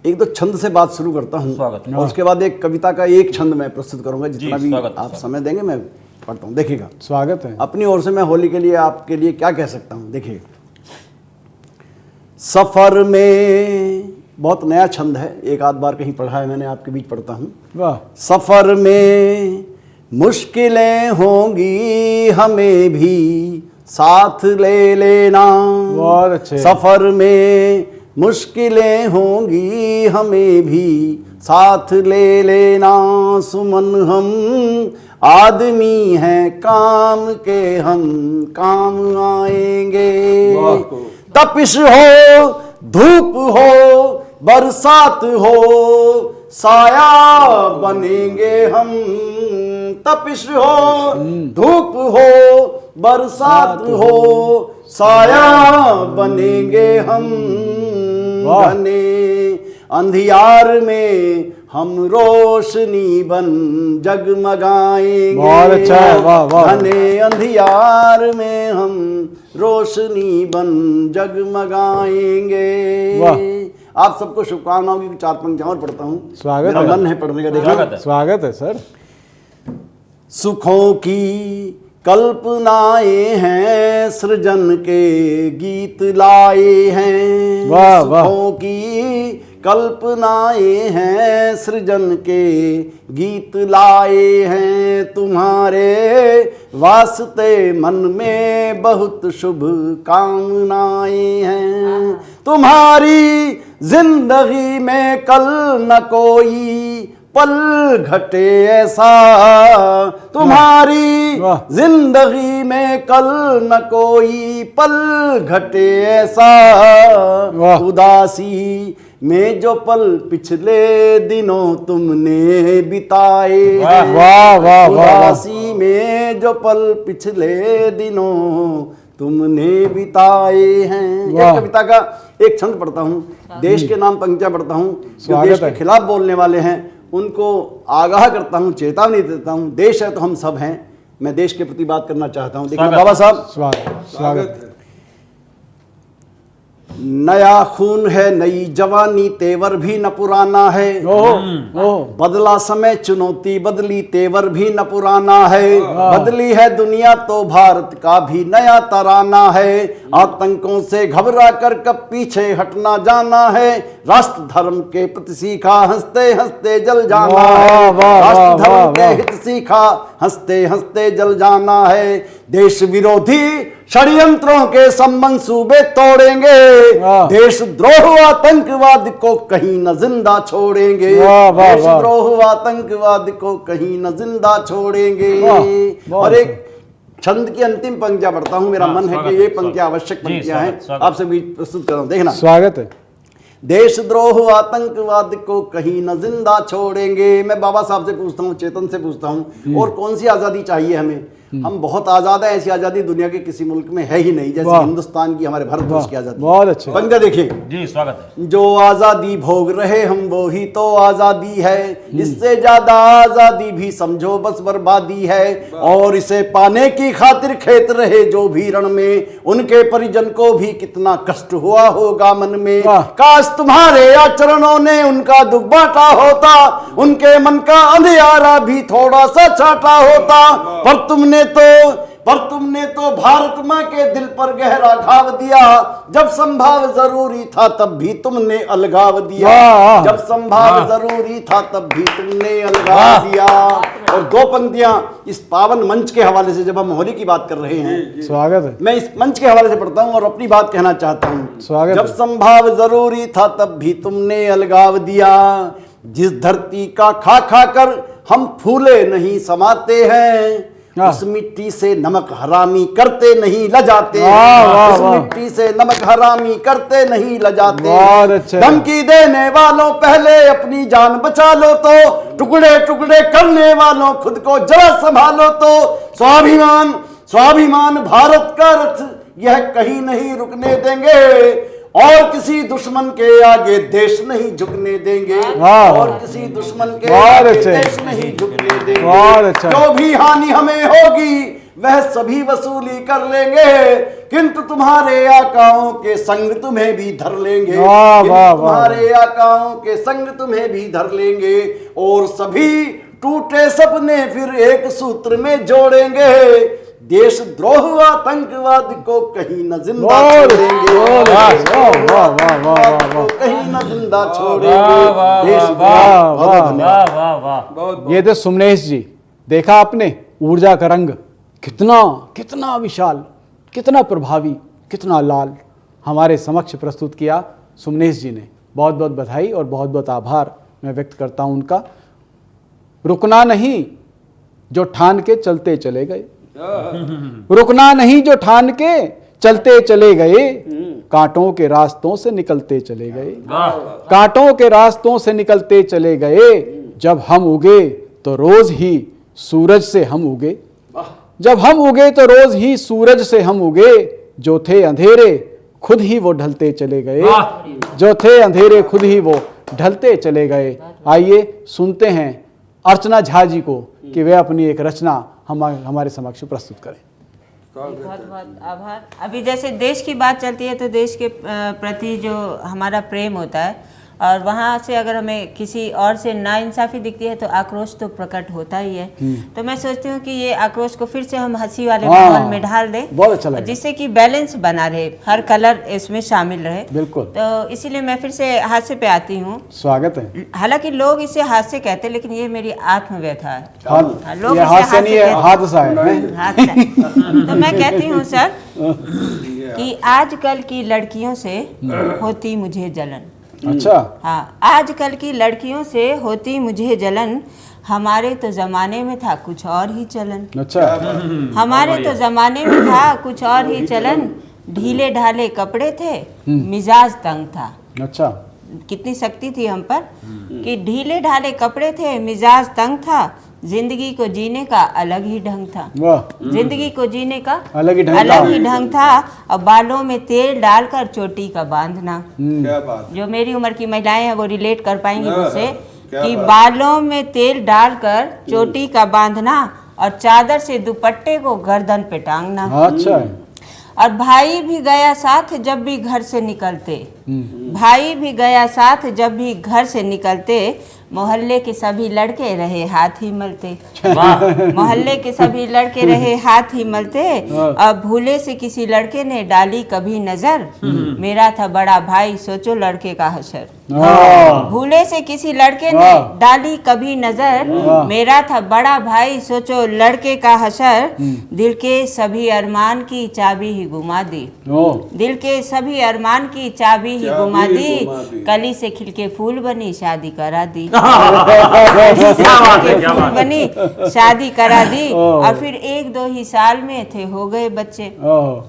S3: एक दो छंद से बात शुरू करता हूं और उसके बाद एक कविता का एक छंद मैं प्रस्तुत करूंगा, जितना भी आप समय देंगे मैं पढ़ता हूं। देखिएगा,
S1: स्वागत है।
S3: अपनी ओर से मैं होली के लिए आपके लिए क्या कह सकता हूं, देखिए। सफर में, बहुत नया छंद है, एक आध बार कहीं पढ़ा है मैंने, आपके बीच पढ़ता हूं।
S1: वाह।
S3: सफर में मुश्किलें होंगी हमें भी साथ ले लेना,
S1: बहुत अच्छे।
S3: सफर में मुश्किलें होंगी हमें भी साथ ले लेना, सुमन हम आदमी हैं काम के, हम काम आएंगे। तपिश हो धूप हो बरसात हो साया बनेंगे हम, तपिश हो धूप हो बरसात हो साया बनेंगे हम, घने अंधियार में हम रोशनी बन जगमगाएंगे।
S1: बहुत अच्छा है, वाह वाह।
S3: घने अंधियार में हम रोशनी बन जगमगाएंगे। आप सबको शुभकामनाओं की चार पंक्तियां और पढ़ता हूं।
S1: स्वागत
S3: मेरा
S1: है।
S3: मन है पढ़ने का, देखा।
S1: स्वागत है सर।
S3: सुखों की कल्पनाएं हैं सृजन के गीत लाए हैं,
S1: वाह वाह।
S3: सुखों की कल्पनाएं हैं सृजन के गीत लाए हैं, तुम्हारे वास्ते मन में बहुत शुभ कामनाएं हैं, तुम्हारी जिंदगी में कल न कोई पल घटे ऐसा, तुम्हारी जिंदगी में कल न कोई पल घटे ऐसा, उदासी में जो पल पिछले दिनों तुमने बिताए, उदासी में जो पल पिछले दिनों तुमने बिताए हैं। एक कविता का एक छंद पढ़ता हूँ, देश के नाम पंक्तियां पढ़ता हूँ, जो देश के खिलाफ बोलने वाले हैं उनको आगाह करता हूँ, चेतावनी देता हूँ। देश है तो हम सब हैं, मैं देश के प्रति बात करना चाहता हूँ। देखिए बाबा साहब,
S1: स्वागत।
S3: नया खून है नई जवानी तेवर भी न पुराना है।
S1: ओहो
S3: बदला समय चुनौती बदली तेवर भी न पुराना है। बदली है दुनिया तो भारत का भी नया तराना है। आतंकों से घबरा कर कब पीछे हटना जाना है। राष्ट्र धर्म के प्रति सीखा हंसते हंसते जल जाना है। राष्ट्र धर्म के हित सीखा हंसते हंसते जल जाना है। देश विरोधी षड्यंत्रों के सब मंसूबे तोड़ेंगे। देशद्रोह आतंकवाद को कहीं न जिंदा छोड़ेंगे। देशद्रोह आतंकवाद को कहीं न जिंदा छोड़ेंगे। और एक छंद की अंतिम पंक्तियां पढ़ता हूं। मेरा मन है कि ये पंक्तियां आवश्यक पंक्तियां हैं, आपसे भी प्रस्तुत कर रहा हूं। देखना,
S1: स्वागत है।
S3: देशद्रोह आतंकवाद को कहीं न जिंदा छोड़ेंगे। मैं बाबा साहब से पूछता हूँ, चेतन से पूछता हूँ, और कौन सी आजादी चाहिए हमें? हम बहुत आजाद है, ऐसी आजादी दुनिया के किसी मुल्क में है ही नहीं जैसे हिंदुस्तान की, हमारे भारतवर्ष की आजादी।
S1: बहुत अच्छे।
S3: पंक्तियां देखिए
S4: जी, स्वागत है।
S3: जो आजादी भोग रहे हम वो ही तो आजादी है। इससे ज्यादा आजादी भी समझो बस बर्बादी है। और इसे पाने की खातिर खेत रहे जो भी रण में, उनके परिजन को भी कितना कष्ट हुआ होगा मन में। काश तुम्हारे आचरणों ने उनका दुख बांटा होता, उनके मन का अंधियारा भी थोड़ा सा छाटा होता। पर तुमने तो भारत माँ के दिल पर गहरा घाव दिया। जब संभाव जरूरी था तब भी तुमने अलगाव दिया। जब संभाव जरूरी था तब भी तुमने अलगाव दिया। और दो पंक्तियां इस पावन मंच के हवाले से, जब हम होली की बात कर रहे हैं,
S1: स्वागत है,
S3: मैं इस मंच के हवाले से पढ़ता हूं और अपनी बात कहना चाहता हूं।
S1: स्वागत
S3: जब
S1: है।
S3: संभाव जरूरी था तब भी तुमने अलगाव दिया। जिस धरती का खा खा कर हम फूले नहीं समाते हैं, उस मिट्टी से नमक हरामी करते नहीं लजाते। उस मिट्टी से नमक हरामी करते नहीं लजाते। धमकी देने वालों पहले अपनी जान बचा लो तो, टुकड़े टुकड़े करने वालों खुद को जरा संभालो तो। स्वाभिमान स्वाभिमान भारत का रथ यह कहीं नहीं रुकने देंगे। और किसी दुश्मन के आगे देश नहीं झुकने देंगे। और किसी दुश्मन के आगे देश नहीं झुकने देंगे। जो भी हानि हमें होगी वह सभी वसूली कर लेंगे, किंतु तुम्हारे आकाओं के संग तुम्हें भी धर लेंगे। तुम्हारे आकाओं के संग तुम्हें भी धर लेंगे। और सभी टूटे सपने फिर एक सूत्र में जोड़ेंगे। देशद्रोह आतंकवाद को कहीं न जिंदा छोड़ेंगे। कहीं न जिंदा छोड़ेंगे।
S1: ये थे सुमनेश जी। देखा आपने ऊर्जा का रंग कितना कितना विशाल, कितना प्रभावी, कितना लाल हमारे समक्ष प्रस्तुत किया सुमनेश जी ने। बहुत बहुत बधाई और बहुत बहुत आभार मैं व्यक्त करता हूं उनका। रुकना नहीं जो ठान के चलते चले गए, रुकना नहीं जो ठान के चलते चले गए। कांटों के रास्तों से निकलते चले गए, कांटों के रास्तों से निकलते चले गए। जब हम उगे तो रोज ही सूरज से हम उगे। जब हम उगे तो रोज ही सूरज से हम उगे। जो थे अंधेरे खुद ही वो ढलते चले गए। जो थे अंधेरे खुद ही वो ढलते चले गए। आइए सुनते हैं अर्चना झा जी को कि वे अपनी एक रचना हमारे समक्ष प्रस्तुत करें।
S5: बहुत बहुत आभार। अभी जैसे देश की बात चलती है तो देश के प्रति जो हमारा प्रेम होता है, और वहाँ से अगर हमें किसी और से नाइंसाफ़ी दिखती है तो आक्रोश तो प्रकट होता ही है। तो मैं सोचती हूँ कि ये आक्रोश को फिर से हम हंसी वाले माहौल में ढाल दें,
S1: बहुत अच्छा लगा,
S5: जिससे कि बैलेंस बना रहे, हर कलर इसमें शामिल रहे।
S1: बिल्कुल।
S5: तो इसीलिए मैं फिर से हास्य पे आती हूँ।
S1: स्वागत है।
S5: हालांकि लोग इसे हास्य कहते हैं, लेकिन ये मेरी आत्मव्यथा है। लोग
S1: ये
S5: इसे
S1: हास्य नहीं है, हादसा है।
S5: तो मैं कहती हूँ सर कि आजकल की लड़कियों से होती मुझे जलन।
S1: अच्छा।
S5: हाँ, आजकल की लड़कियों से होती मुझे जलन। हमारे तो जमाने में था कुछ और ही चलन।
S1: अच्छा।
S5: हमारे तो जमाने में था कुछ और ही चलन। ढीले ढाले कपड़े थे, मिजाज तंग था।
S1: अच्छा।
S5: कितनी शक्ति थी हम पर कि ढीले ढाले कपड़े थे, मिजाज तंग था। जिंदगी को जीने का अलग ही ढंग था। जिंदगी को जीने का अलग ही ढंग था। और बालों में तेल डालकर चोटी का बांधना।
S2: क्या बात।
S5: जो मेरी उम्र की महिलाएं हैं वो रिलेट कर पाएंगी मुझसे कि बालों में तेल डालकर चोटी का बांधना और चादर से दुपट्टे को गर्दन पे टांगना।
S1: अच्छा।
S5: और भाई भी गया साथ जब भी घर से निकलते, भाई भी गया साथ जब भी घर से निकलते, मोहल्ले के सभी लड़के रहे हाथ ही मलते। मोहल्ले के सभी लड़के रहे हाथ ही मलते। अब भूले से किसी लड़के ने डाली कभी नजर, मेरा था बड़ा भाई सोचो लड़के का हशर। भूले से किसी लड़के ने डाली कभी नजर, मेरा था बड़ा भाई सोचो लड़के का हशर। दिल के सभी अरमान की चाबी ही घुमा दी, दिल के सभी अरमान की चाबी ही घुमा दी, कली से खिलके फूल बनी शादी करा दी। फूल बनी शादी करा दी। और फिर 1-2 ही साल में थे हो गए बच्चे,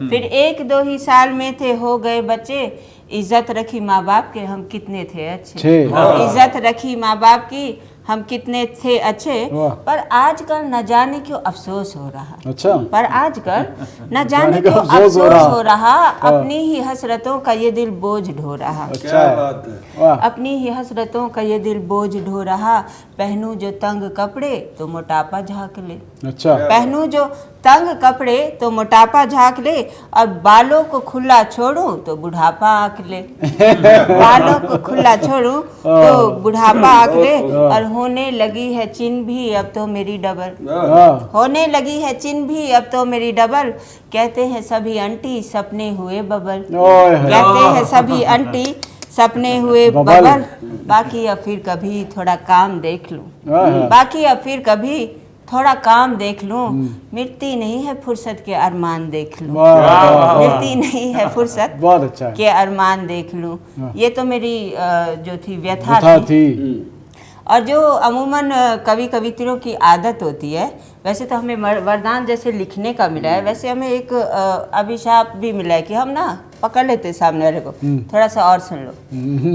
S5: फिर 1-2 ही साल में थे हो गए बच्चे। इज्जत रखी माँ बाप के हम कितने थे अच्छे, इज्जत रखी माँ बाप की हम कितने थे अच्छे। पर आजकल न जाने क्यों अफसोस हो रहा।
S1: अच्छा।
S5: पर आजकल न जाने क्यों अफसोस हो रहा, अपनी ही हसरतों का ये दिल बोझ ढो रहा।
S2: क्या बात है।
S5: अपनी ही हसरतों का ये दिल बोझ ढो रहा। पहनूं जो तंग कपड़े तो मोटापा झाँक ले,
S1: अच्छा।
S5: पहनूं जो तंग कपड़े तो मोटापा झाँक ले, और बालों को खुला छोड़ूं तो बुढ़ापा आंक ले। बालों को खुला छोड़ूं तो बुढ़ापा आंक ले। और होने लगी है चिन भी अब तो मेरी डबल, होने लगी है चिन भी अब तो मेरी डबल। कहते हैं सभी आंटी सपने हुए बबल, कहते हैं सभी आंटी सपने हुए बबल। बाकी अब फिर कभी थोड़ा काम देख लूं, बाकी अब फिर कभी थोड़ा काम देख लूं, मिलती नहीं है फुर्सत के अरमान देख लूं, मिलती नहीं है फुर्सत
S1: बहुत अच्छा
S5: के अरमान देख लूं। ये तो मेरी जो थी व्यथा थी। और जो अमूमन कवि कवित्रियों की आदत होती है, वैसे तो हमें वरदान जैसे लिखने का मिला है, वैसे हमें एक अभिशाप भी मिला है कि हम ना पकड़ लेते सामने वाले को, थोड़ा सा और सुन लो।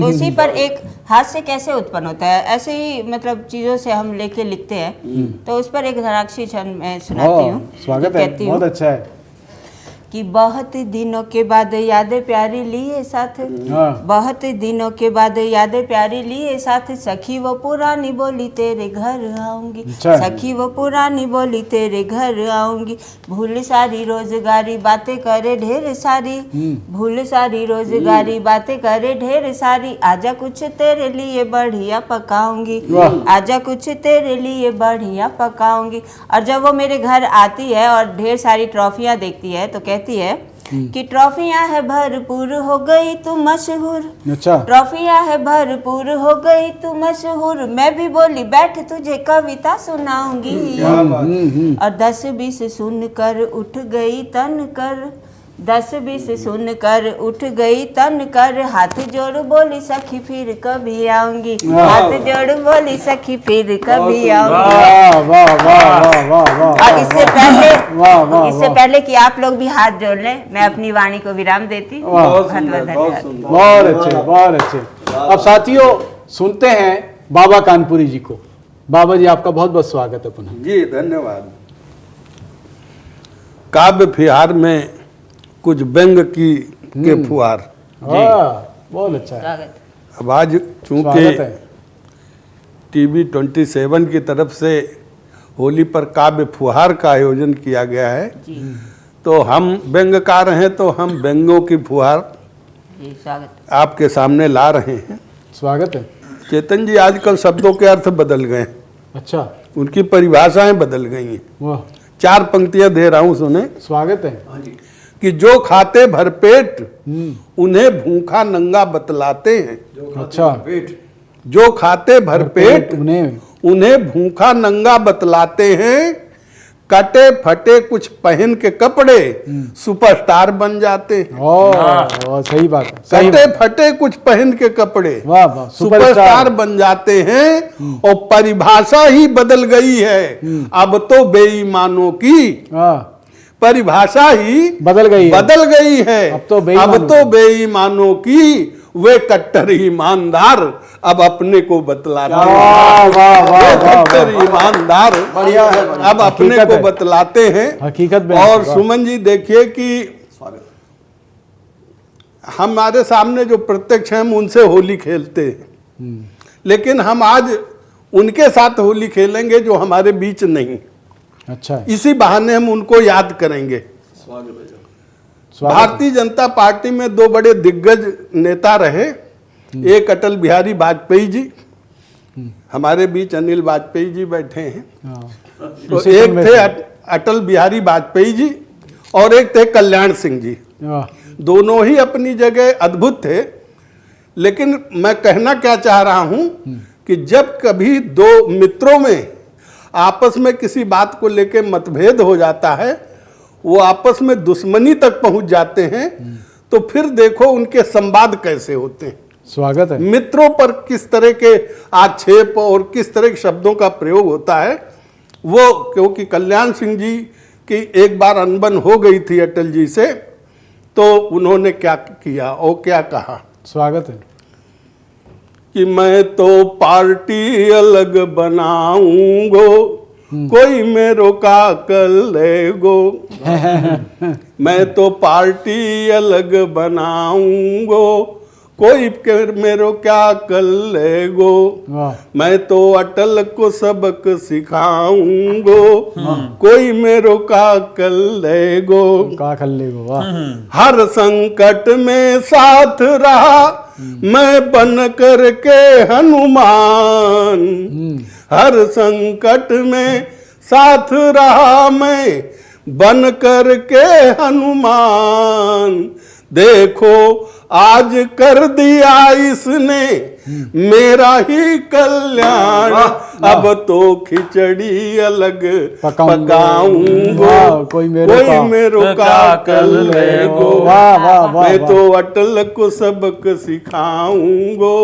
S5: तो इसी पर एक हास्य कैसे उत्पन्न होता है, ऐसे ही मतलब चीज़ों से हम लेके लिखते हैं। तो उस पर एक धनाक्षी छंद मैं सुनाती हूँ।
S1: स्वागत है, बहुत अच्छा है।
S5: कि बहुत दिनों के बाद यादें प्यारी लिए साथ, बहुत दिनों के बाद यादें प्यारी लिए साथ। सखी वो पुरानी बोली तेरे घर आऊंगी, सखी वो पुरानी बोली तेरे घर आऊंगी। भूल सारी रोजगारी बातें करे ढेर सारी, भूल सारी रोजगारी बातें करे ढेर सारी। आजा कुछ तेरे लिए बढ़िया पकाऊंगी, आजा कुछ तेरे लिए बढ़िया पकाऊंगी। और जब वो मेरे घर आती है और ढेर सारी ट्रॉफियां देखती है तो कहती है कि ट्रॉफियां है भरपूर हो गई तू मशहूर,
S1: अच्छा।
S5: ट्रॉफियां है भरपूर हो गई तू मशहूर। मैं भी बोली बैठ तुझे कविता सुनाऊंगी, और 10-20 सुनकर उठ गई तन कर, 10-20 सुनकर उठ गई तन कर। हाथ जोड़ बोली सखी फिर कभी आऊंगी, हाथ जोड़ बोली सखी फिर कभी आऊंगी। और इससे पहले कि आप लोग भी हाथ जोड़ लें, मैं अपनी वाणी को विराम देती हूँ। बहुत धन्यवाद।
S1: बहुत अच्छे, बहुत अच्छे। अब साथियों सुनते हैं बाबा कानपुरी जी को। बाबा जी आपका बहुत बहुत स्वागत है पुनः।
S2: जी धन्यवाद। काव्य विहार में कुछ व्यंग के फुहार।
S1: बहुत अच्छा है।
S2: अब आज चूंकि टीवी 27 की तरफ से होली पर काव्य फुहार का आयोजन किया गया है, तो हम व्यंगकार हैं, तो हम व्यंगों की फुहार आपके सामने ला रहे हैं।
S1: स्वागत है।
S2: चेतन जी, आजकल शब्दों के अर्थ बदल गए।
S1: अच्छा।
S2: उनकी परिभाषाएं बदल गई हैं। 4 पंक्तियां दे रहा हूं, सुने।
S1: स्वागत है।
S2: कि जो खाते भरपेट उन्हें भूखा नंगा बतलाते हैं।
S1: अच्छा।
S2: जो खाते भरपेट उन्हें भूखा नंगा बतलाते हैं। कटे फटे कुछ पहन के कपड़े सुपरस्टार बन जाते हैं।
S1: सही बात है।
S2: कटे फटे कुछ पहन के कपड़े सुपरस्टार बन जाते हैं। और परिभाषा ही बदल गई है, अब तो बेईमानों की परिभाषा ही बदल गई है। अब तो बेईमानों की वे कट्टर ईमानदार अब अपने को बतलाते हैं। कट्टर ईमानदार अब अपने को बतलाते हैं।
S1: हकीकत।
S2: और सुमन जी देखिए कि हमारे सामने जो प्रत्यक्ष हैं हम उनसे होली खेलते हैं, लेकिन हम आज उनके साथ होली खेलेंगे जो हमारे बीच नहीं।
S1: अच्छा।
S2: इसी बहाने हम उनको याद करेंगे।
S1: स्वागत।
S2: भारतीय जनता पार्टी में दो बड़े दिग्गज नेता रहे, एक अटल बिहारी वाजपेयी जी, हमारे बीच अनिल वाजपेयी जी बैठे हैं,
S1: हाँ।
S2: तो
S1: इसी
S2: एक
S1: में
S2: थे
S1: से।
S2: अटल बिहारी वाजपेयी जी और एक थे कल्याण सिंह जी।
S1: हाँ,
S2: दोनों ही अपनी जगह अद्भुत थे, लेकिन मैं कहना क्या चाह रहा हूं कि जब कभी दो मित्रों में आपस में किसी बात को लेकर मतभेद हो जाता है, वो आपस में दुश्मनी तक पहुंच जाते हैं, तो फिर देखो उनके संवाद कैसे होते हैं।
S1: स्वागत है।
S2: मित्रों पर किस तरह के आक्षेप और किस तरह के शब्दों का प्रयोग होता है वो, क्योंकि कल्याण सिंह जी की एक बार अनबन हो गई थी अटल जी से, तो उन्होंने क्या किया और क्या कहा
S1: स्वागत है।
S2: कि मैं तो पार्टी अलग बनाऊंगो, कोई मेरो का कर लेगो। मैं तो पार्टी अलग बनाऊंगो, कोई मेरो क्या कर लेगो।
S1: वाह,
S2: मैं तो अटल को सबक सिखाऊंगो, कोई मेरो का कर लेगो।
S1: का कर लेगो। वाह,
S2: हर संकट में साथ रहा मैं बन कर के हनुमान। हर संकट में साथ रहा मैं बन कर के हनुमान। देखो आज कर दिया इसने मेरा ही कल्याण, अब तो खिचड़ी अलग पकाऊंगा,
S1: कोई मेरो
S2: का कर लेगो।
S1: वाह वाह वाह,
S2: मैं तो अटल को सबक सिखाऊंगो,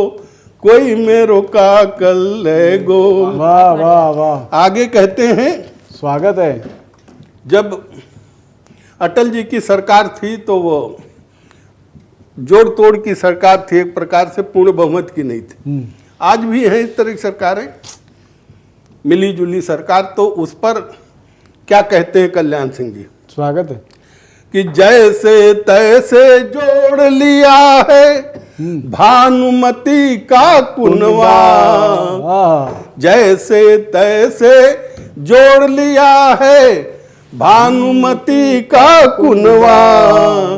S2: कोई मेरो का कर लेगो।
S1: वाह वाह वाह,
S2: आगे कहते हैं,
S1: स्वागत है।
S2: जब अटल जी की सरकार थी तो वो जोड़ तोड़ की सरकार थी, एक प्रकार से पूर्ण बहुमत की नहीं थी। आज भी है इस तरह की सरकारें, मिली जुली सरकार। तो उस पर क्या कहते हैं कल्याण सिंह जी
S1: स्वागत है।
S2: कि जैसे तैसे जोड़ लिया है भानुमति का कुनवा।
S1: वाह,
S2: जैसे तैसे जोड़ लिया है भानुमति का कुनवा।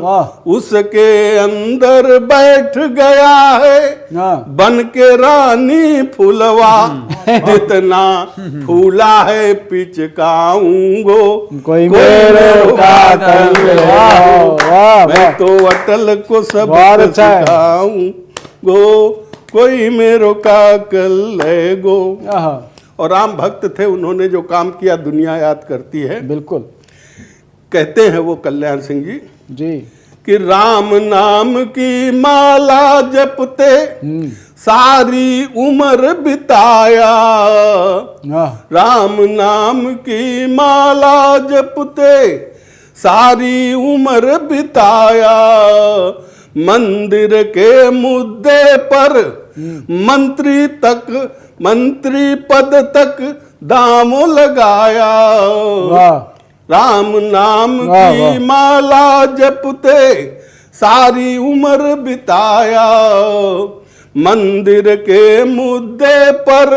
S1: वाह,
S2: उसके अंदर बैठ गया है
S1: हाँ,
S2: बन के रानी फुलवा। जितना फूला है पिचकाऊंगो,
S1: कोई मेरो का कर ले। वाह वाह
S2: मैं
S1: वाह,
S2: तो अटल को सब
S1: बहुत अच्छा है।
S2: सिखाऊंगो, कोई मेरो का कर लेगो।
S1: आहा,
S2: और राम भक्त थे, उन्होंने जो काम किया दुनिया याद करती है।
S1: बिल्कुल
S2: कहते हैं वो कल्याण सिंह जी
S1: जी।
S2: कि राम नाम की माला जपते सारी उम्र बिताया।
S1: हाँ,
S2: राम नाम की माला जपते सारी उम्र बिताया। मंदिर के मुद्दे पर मंत्री पद तक दाम लगाया।
S1: वाह,
S2: राम नाम
S1: वाह,
S2: की
S1: वाह।
S2: माला जपते सारी उम्र बिताया। मंदिर के मुद्दे पर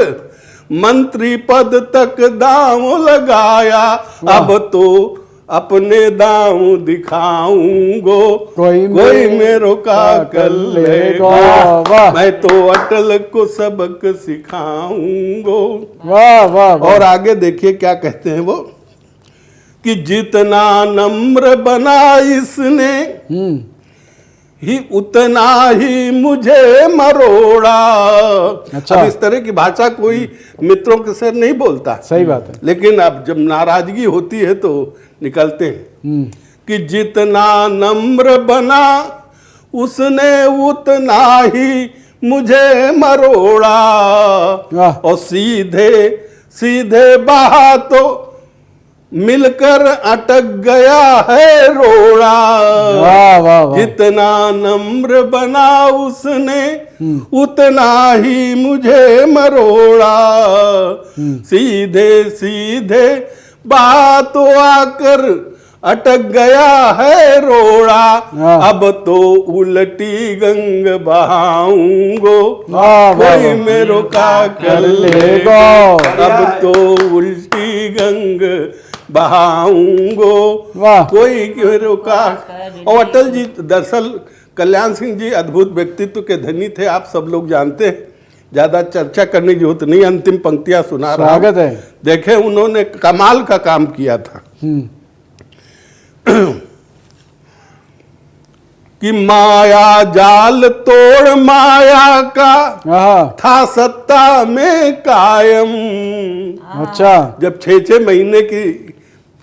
S2: मंत्री पद तक दाम लगाया। अब तो अपने दाम दिखाऊंगो, कोई मेरो का कर लेगा।
S1: वाह।
S2: मैं तो अटल को सबक सिखाऊंगो।
S1: वाह वाह वाह,
S2: और आगे देखिए क्या कहते हैं वो, कि जितना नम्र बना इसने ही उतना ही मुझे मरोड़ा।
S1: अच्छा।
S2: अब इस तरह की भाषा कोई मित्रों के से नहीं बोलता,
S1: सही बात है।
S2: लेकिन अब जब नाराजगी होती है तो निकलते हैं। कि जितना नम्र बना उसने उतना ही मुझे मरोड़ा।
S1: वाह।
S2: और सीधे सीधे बहा तो मिलकर अटक गया है रोड़ा।
S1: वाह वाह वाह,
S2: जितना नम्र बना उसने उतना ही मुझे मरोड़ा। सीधे सीधे बात आकर अटक गया है रोड़ा।
S1: वाह।
S2: अब तो उल्टी गंग बहाऊंगो,
S1: वाह, वाह,
S2: कोई
S1: वाह।
S2: मेरो का कर लेगा। अब तो उल्टी गंग बहाऊंगो
S1: वाह।
S2: कोई क्यों रोका। और अटल जी दरअसल कल्याण सिंह जी अद्भुत व्यक्तित्व के धनी थे, आप सब लोग जानते हैं, ज्यादा चर्चा करने की जरूरत नहीं, अंतिम पंक्तियां सुना रहा हूं।
S1: स्वागत है।
S2: देखे उन्होंने कमाल का काम किया था कि माया जाल तोड़ माया का
S1: आहा,
S2: था सत्ता में कायम।
S1: अच्छा,
S2: जब 6-6 महीने की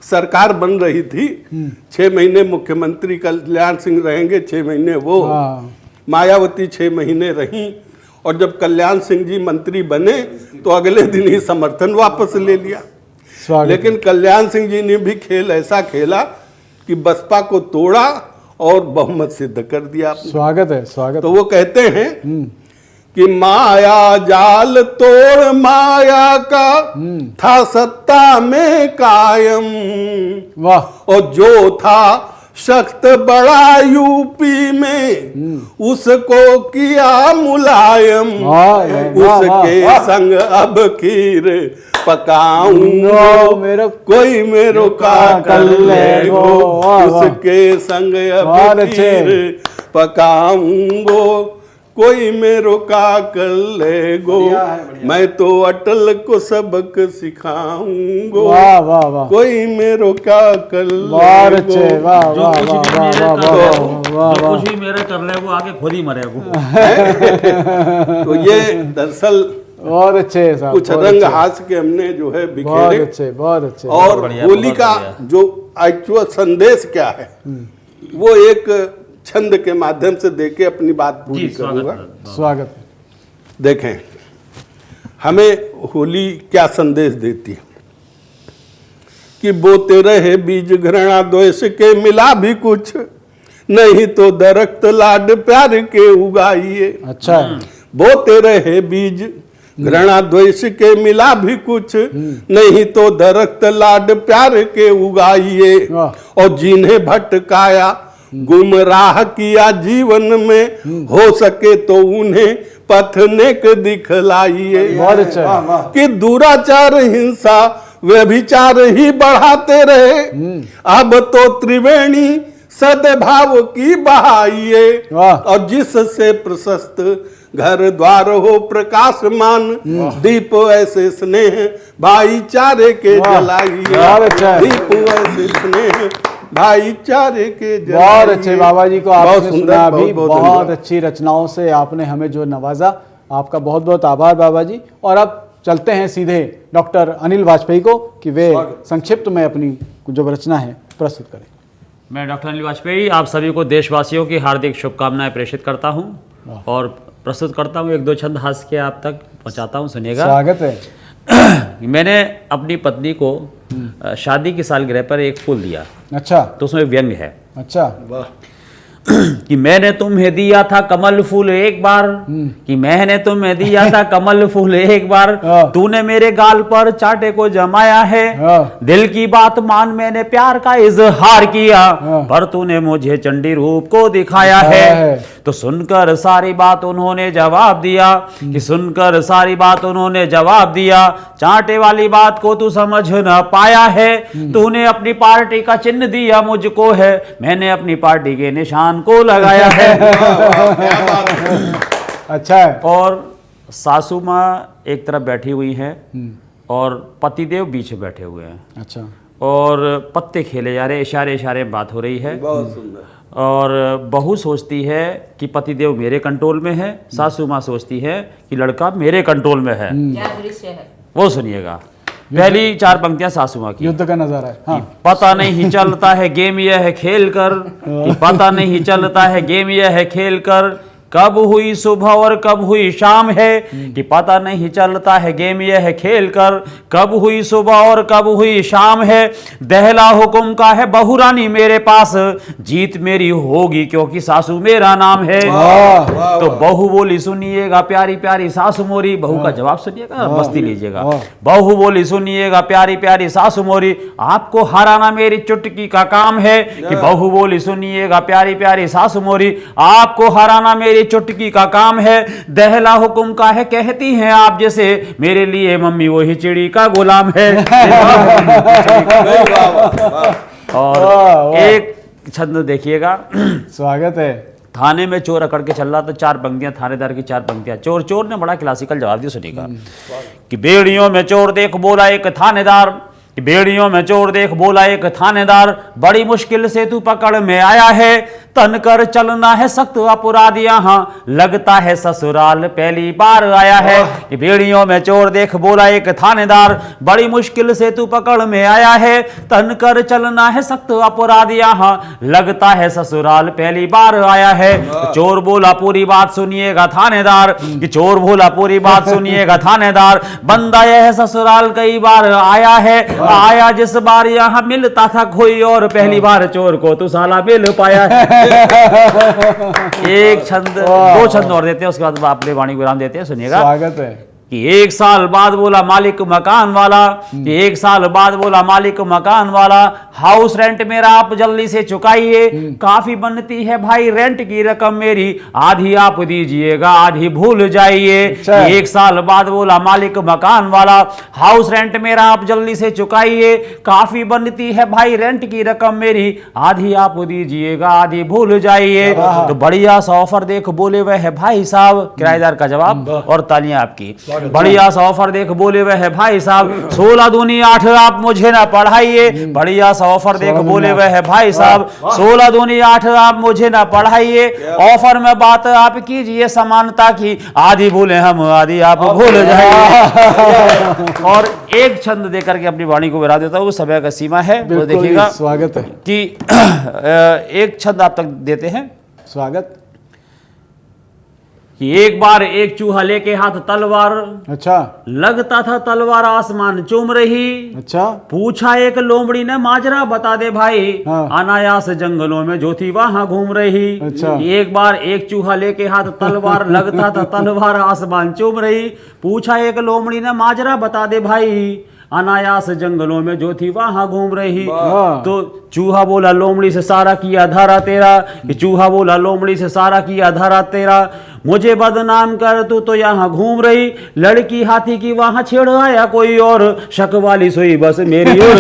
S2: सरकार बन रही थी, 6 महीने मुख्यमंत्री कल्याण सिंह रहेंगे, 6 महीने वो,
S1: हाँ।
S2: मायावती 6 महीने रहीं, और जब कल्याण सिंह जी मंत्री बने तो अगले दिन ही समर्थन वापस ले लिया।
S1: स्वागत।
S2: लेकिन कल्याण सिंह जी ने भी खेल ऐसा खेला कि बसपा को तोड़ा और बहुमत सिद्ध कर दिया आपने।
S1: स्वागत है, स्वागत
S2: तो वो कहते हैं कि माया जाल तोड़ माया का था सत्ता में कायम,
S1: वाह,
S2: और जो था सख्त बड़ा यूपी में उसको किया मुलायम।
S1: वाह, वाह,
S2: उसके
S1: वाह।
S2: संग अब खीर पकाऊंगा,
S1: नो, मेरा
S2: कोई मेरो का कर लेगो।
S1: वाह, वाह।
S2: उसके संग
S1: बहुत
S2: अब
S1: अच्छे।
S2: खीर पकाऊंगो, कोई मेरो का कर लेगो। मैं तो अटल को सबक सिखाऊंगो,
S1: वाह, वाह, वाह,
S2: कोई मेरो का कर
S1: बहुत अच्छे,
S2: लेगो।
S1: वाह,
S4: जो
S1: वाह,
S4: कुछ
S1: वाह,
S4: भी
S1: वाह,
S4: मेरे
S1: वाह,
S4: कर
S1: वाह,
S4: ले
S1: वाह,
S4: जो
S1: वाह।
S4: कुछ भी मेरे कर ले वो आगे खुद ही मरेगो।
S2: तो ये दरअसल
S1: बहुत अच्छे साहब,
S2: कुछ
S1: बहुत
S2: रंग
S1: अच्छे,
S2: हास्य के हमने जो है
S1: बहुत
S2: बिखेरे,
S1: अच्छे, बहुत अच्छे।
S2: और
S4: बढ़िया,
S2: होली
S4: बहुत
S2: का
S4: बढ़िया।
S2: जो एक्चुअल संदेश क्या है वो एक छंद के माध्यम से देके अपनी बात पूरी
S4: जी
S2: करूंगा।
S4: स्वागत।
S1: स्वागत है।
S2: देखें, हमें होली क्या संदेश देती है कि बोते रहे बीज घृणा द्वेष के, मिला भी कुछ नहीं तो दरख्त लाड प्यार के उगाइए।
S1: अच्छा है,
S2: बोते रहे बीज घृणा द्वेष के, मिला भी कुछ नहीं तो दरख्त लाड प्यार के उगाइए।
S1: वाह।
S2: और जिन्हें भटकाया गुमराह किया जीवन में, हो सके तो उन्हें पथ नेक दिखलाइए।
S1: बहुत अच्छा है।
S2: कि दुराचार हिंसा व्यभिचार ही बढ़ाते रहे, अब तो त्रिवेणी सद्भाव की बहाइए।
S1: वाह।
S2: और जिससे प्रशस्त घर द्वार हो प्रकाशमान, दीप ऐसे स्नेह भाईचारे के
S1: वाह।
S2: जलाइए।
S1: बहुत अच्छा है।
S2: दीप ऐसे स्नेह भाईचारे के जलाइए।
S1: बहुत अच्छे बाबा जी को
S2: बहुत
S1: आपने
S2: सुंदर,
S1: सुना भी,
S2: बहुत
S1: बहुत
S2: धन्यवाद।
S1: अच्छी रचनाओं से आपने हमें जो नवाजा, आपका बहुत बहुत आभार बाबा जी। और अब चलते हैं सीधे डॉक्टर अनिल वाजपेयी को कि वे संक्षिप्त में अपनी जो रचना है प्रस्तुत करें।
S4: मैं डॉक्टर अनिल वाजपेयी आप सभी को देशवासियों की हार्दिक शुभकामनाएं प्रेषित करता हूं और प्रस्तुत करता हूं। 1-2 छंद हास्य के आप तक पहुंचाता हूं, सुनिएगा।
S1: स्वागत है।
S4: मैंने अपनी पत्नी को शादी की सालगिरह पर एक फूल दिया,
S1: अच्छा,
S4: तो उसमें व्यंग है
S1: अच्छा,
S4: कि मैंने तुम्हें दिया था कमल फूल एक बार, कि मैंने तुम्हें दिया था कमल फूल एक बार,
S1: हाँ।
S4: तूने मेरे गाल पर चाटे को जमाया है।
S1: हाँ।
S4: दिल की बात मान मैंने प्यार का इजहार किया,
S1: हाँ।
S4: पर तूने मुझे चंडी रूप को दिखाया है। तो सुनकर सारी बात उन्होंने जवाब दिया, कि सुनकर सारी बात उन्होंने जवाब दिया, चाटे वाली बात को तू समझ न पाया है। तूने अपनी पार्टी का चिन्ह दिया मुझको है, मैंने अपनी पार्टी के निशान को लगाया है।
S1: अच्छा है।
S4: और सासू माँ एक तरफ बैठी हुई हैं और पतिदेव बीच में बैठे हुए हैं,
S1: अच्छा,
S4: और पत्ते खेले जा रहे, इशारे इशारे बात हो रही है।
S2: बहुत सुंदर।
S4: और बहू सोचती है कि पतिदेव मेरे कंट्रोल में है, सासू माँ सोचती है कि लड़का मेरे कंट्रोल में है।
S5: क्या दृश्य है।
S4: वो सुनिएगा, पहली 4 पंक्तियां सासू माँ की।
S1: युद्ध का नजारा है। हाँ,
S4: पता नहीं चलता है गेम यह है खेल कर, कि पता नहीं चलता है गेम यह है खेल कर, कब हुई सुबह और कब हुई शाम है, कि पता नहीं चलता है गेम यह है खेल कर, कब हुई सुबह और कब हुई शाम है। दहला हुकुम का है बहू रानी मेरे पास, जीत मेरी होगी क्योंकि सासू मेरा नाम है। तो बहू बोली सुनिएगा प्यारी प्यारी सासू मोरी, बहू का जवाब सुनिएगा, मस्ती लीजिएगा। बहू बोली सुनिएगा प्यारी प्यारी सासू मोरी, आपको हराना मेरी चुटकी का काम है। कि बहू बोली सुनिएगा प्यारी प्यारी सासू मोरी, आपको हराना मेरी चुटकी का काम है, दहला हुकुम का है कहती हैं आप जैसे, मेरे लिए मम्मी वही चिड़ी का गुलाम है। और एक छंद देखिएगा,
S1: स्वागत है।
S4: थाने में चोर अकड़ के चल रहा तो 4 पंक्तियां, थानेदार की 4 पंक्तियां। चोर ने बड़ा क्लासिकल जवाब दिया, सुनिएगा कि बेड़ियों में चोर देख बोला एक थानेदार, कि बेड़ियों में चोर देख बोला एक थानेदार, बड़ी मुश्किल से तू पकड़ में आया है, तन कर चलना है सख्त अपराध यहाँ, लगता है ससुराल पहली बार आया है। कि बेड़ियों में चोर देख बोला एक थानेदार, बड़ी मुश्किल से तू पकड़ में आया है, तन कर चलना है सख्त अपराध यहाँ, लगता है ससुराल पहली बार आया है। चोर बोला पूरी बात सुनिएगा थानेदार, कि चोर बोला पूरी बात सुनिएगा थानेदार, बंदा यह है ससुराल कई बार आया है, आया जिस बार यहाँ मिलता था कोई और, पहली बार चोर को तू साला मिल पाया है। एक छंद, 2 छंद और देते हैं, उसके बाद अपने वाणी को विराम देते हैं, सुनिएगा।
S1: स्वागत है।
S4: कि 1 साल बाद बोला मालिक मकान वाला, कि 1 साल बाद बोला मालिक मकान वाला, हाउस रेंट मेरा आप जल्दी से चुकाइए, काफी बनती है भाई रेंट की रकम मेरी, आधी आप दीजिएगा आधी भूल जाइए। 1 साल बाद बोला मालिक मकान वाला, हाउस रेंट मेरा आप जल्दी से चुकाइए, काफी बनती है भाई रेंट की रकम मेरी, आधी आप दीजिएगा आधी भूल जाइए। तो बढ़िया सा ऑफर देख बोले वह है भाई साहब, किराएदार का जवाब और तालियां आपकी। बढ़िया सा ऑफर देख बोले वह है भाई साहब, 16 दूनी 8 आप मुझे ना पढ़ाइए, बढ़िया सा ऑफर देख बोले वह है भाई साहब, 16 दूनी 8 आप मुझे ना पढ़ाइए, ऑफर में बात आप कीजिए समानता की, आधी भूले हम आधी आप भूल जाइए। और एक छंद देकर के अपनी वाणी को विराम देता हूँ, समय का सीमा है, वो देखिएगा।
S1: स्वागत है।
S4: कि एक छंद आप तक देते हैं।
S1: स्वागत।
S4: कि एक बार एक चूहा लेके हाथ तलवार,
S1: अच्छा
S4: लगता था तलवार आसमान चूम रही,
S1: अच्छा।
S4: पूछा एक लोमड़ी ने माजरा बता दे भाई,
S1: हाँ।
S4: अनायास जंगलों में जो थी वहां घूम रही।
S1: अच्छा।
S4: एक बार एक चूहा लेके हाथ तलवार, लगता था तलवार आसमान चूम रही, पूछा एक लोमड़ी ने माजरा बता दे भाई, अनायास जंगलों में जो थी वहां घूम रही। तो चूहा बोला लोमड़ी से सारा किया धारा तेरा, कि चूहा बोला लोमड़ी से सारा किया धारा तेरा, मुझे बदनाम कर तू तो यहाँ घूम रही, लड़की हाथी की वहां छेड़ आया कोई और, शक वाली सोई बस मेरी ओर।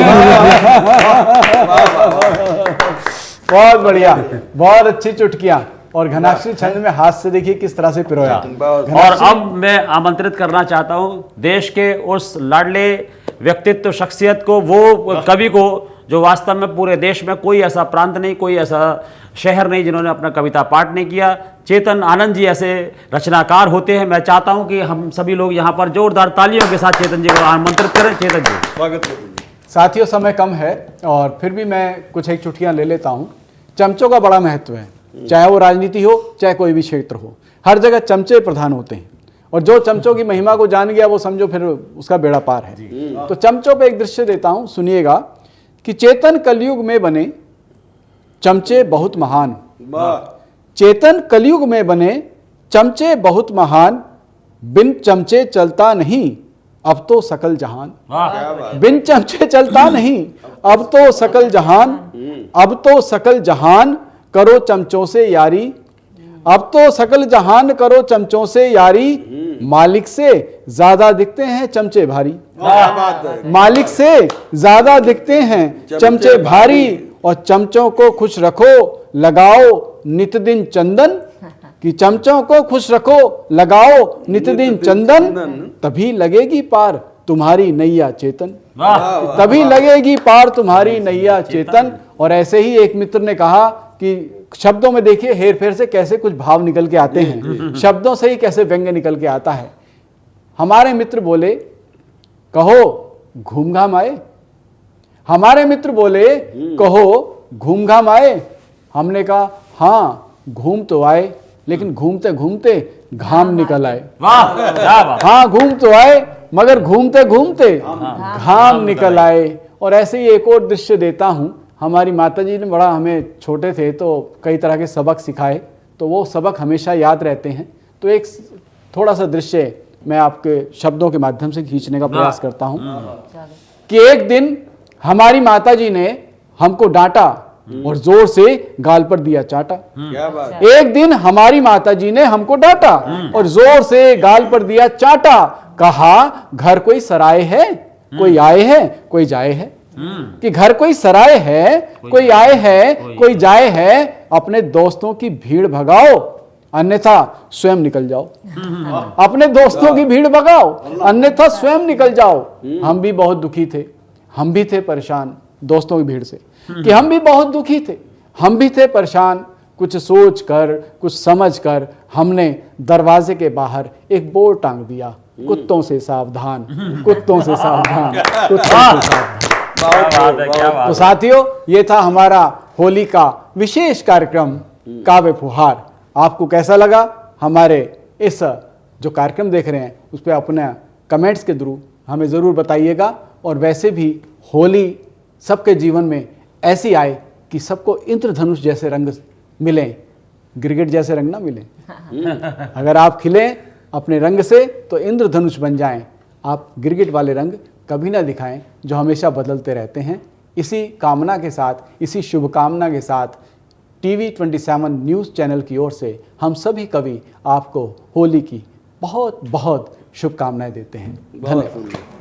S1: बहुत बढ़िया, बहुत अच्छी चुटकियां। और घनाक्षी छंद में हाथ से देखिए किस तरह से पिरोया।
S4: और अब मैं आमंत्रित करना चाहता हूं देश के उस लाडले व्यक्तित्व शख्सियत को, वो कवि को, जो वास्तव में पूरे देश में कोई ऐसा प्रांत नहीं, कोई ऐसा शहर नहीं जिन्होंने अपना कविता पाठ नहीं किया। चेतन आनंद जी ऐसे रचनाकार होते हैं। मैं चाहता हूं कि हम सभी लोग यहां पर जोरदार तालियों के साथ चेतन जी को आमंत्रित करें। चेतन जी,
S2: स्वागत है।
S1: साथियों, समय कम है और फिर भी मैं कुछ एक चुटकियां ले लेता हूं। चमचों का बड़ा महत्व है, चाहे वो राजनीति हो चाहे कोई भी क्षेत्र हो, हर जगह चमचे प्रधान होते हैं। और जो चमचों की महिमा को जान गया वो समझो फिर उसका बेड़ा पार है। तो चमचों पे एक दृश्य देता हूं, सुनिएगा। कि चेतन कलयुग में बने चमचे बहुत महान, चेतन कलयुग में बने चमचे बहुत महान, बिन चमचे चलता नहीं अब तो सकल जहान। बिन चमचे चलता नहीं अब तो सकल जहान, अब तो सकल जहान करो चमचों से यारी, अब तो सकल जहान करो चमचों से यारी, मालिक से ज्यादा दिखते हैं चमचे भारी, मालिक से ज्यादा दिखते हैं चमचे भारी, और चमचों को खुश रखो लगाओ नित दिन चंदन, कि चमचों को खुश रखो लगाओ नित दिन चंदन, तभी लगेगी पार तुम्हारी नैया चेतन, तभी लगेगी पार तुम्हारी नैया चेतन। और ऐसे ही एक मित्र ने कहा कि शब्दों में देखिए हेर फेर से कैसे कुछ भाव निकल के आते हैं, शब्दों से ही कैसे व्यंग्य निकल के आता है। हमारे मित्र बोले कहो घूम घाम आए, हमारे मित्र बोले कहो घूम घाम आए, हमने कहा हाँ घूम तो आए, लेकिन घूमते घूमते घाम निकल आए।
S4: वाह क्या बात।
S1: हाँ घूम तो आए मगर घूमते घूमते घाम निकल आए। और ऐसे ही एक और दृश्य देता हूं। हमारी माताजी ने बड़ा, हमें छोटे थे तो कई तरह के सबक सिखाए, तो वो सबक हमेशा याद रहते हैं। तो एक थोड़ा सा दृश्य मैं आपके शब्दों के माध्यम से खींचने का प्रयास करता हूं। कि एक दिन हमारी माताजी ने हमको डांटा और जोर से गाल पर दिया चाटा।
S2: क्या बात।
S1: एक दिन हमारी माताजी ने हमको डांटा और जोर से गाल पर दिया चाटा। कहा घर कोई सराय है, कोई आए है कोई जाए है। कि घर कोई सराय है, कोई आए है कोई जाए है। अपने दोस्तों की भीड़ भगाओ, अन्यथा स्वयं निकल जाओ। अपने दोस्तों की भीड़ भगाओ, अन्यथा स्वयं निकल जाओ। हम भी बहुत दुखी थे, हम भी थे परेशान दोस्तों की भीड़ से। कि हम भी बहुत दुखी थे, हम भी थे परेशान। कुछ सोच कर, कुछ समझ कर हमने दरवाजे के बाहर एक बोर्ड टांग दिया, कुत्तों से सावधान, कुत्तों से सावधान, कुत्तों से सावधान।
S4: क्या बात है, क्या बात
S1: तो साथियों, ये था हमारा होली का विशेष कार्यक्रम काव्य फुहार। आपको कैसा लगा? हमारे इस जो कार्यक्रम देख रहे हैं उस पर अपने कमेंट्स के थ्रू हमें ज़रूर बताइएगा। और वैसे भी होली सबके जीवन में ऐसी आए कि सबको इंद्रधनुष जैसे रंग मिलें, गिरगिट जैसे रंग ना मिलें। अगर आप खिलें अपने रंग से तो इंद्रधनुष बन जाएं। आप गिरगिट वाले रंग कभी ना दिखाएं जो हमेशा बदलते रहते हैं। इसी कामना के साथ, इसी शुभकामना के साथ TV27 न्यूज़ चैनल की ओर से हम सभी कवि आपको होली की बहुत बहुत शुभकामनाएं देते हैं। धन्यवाद।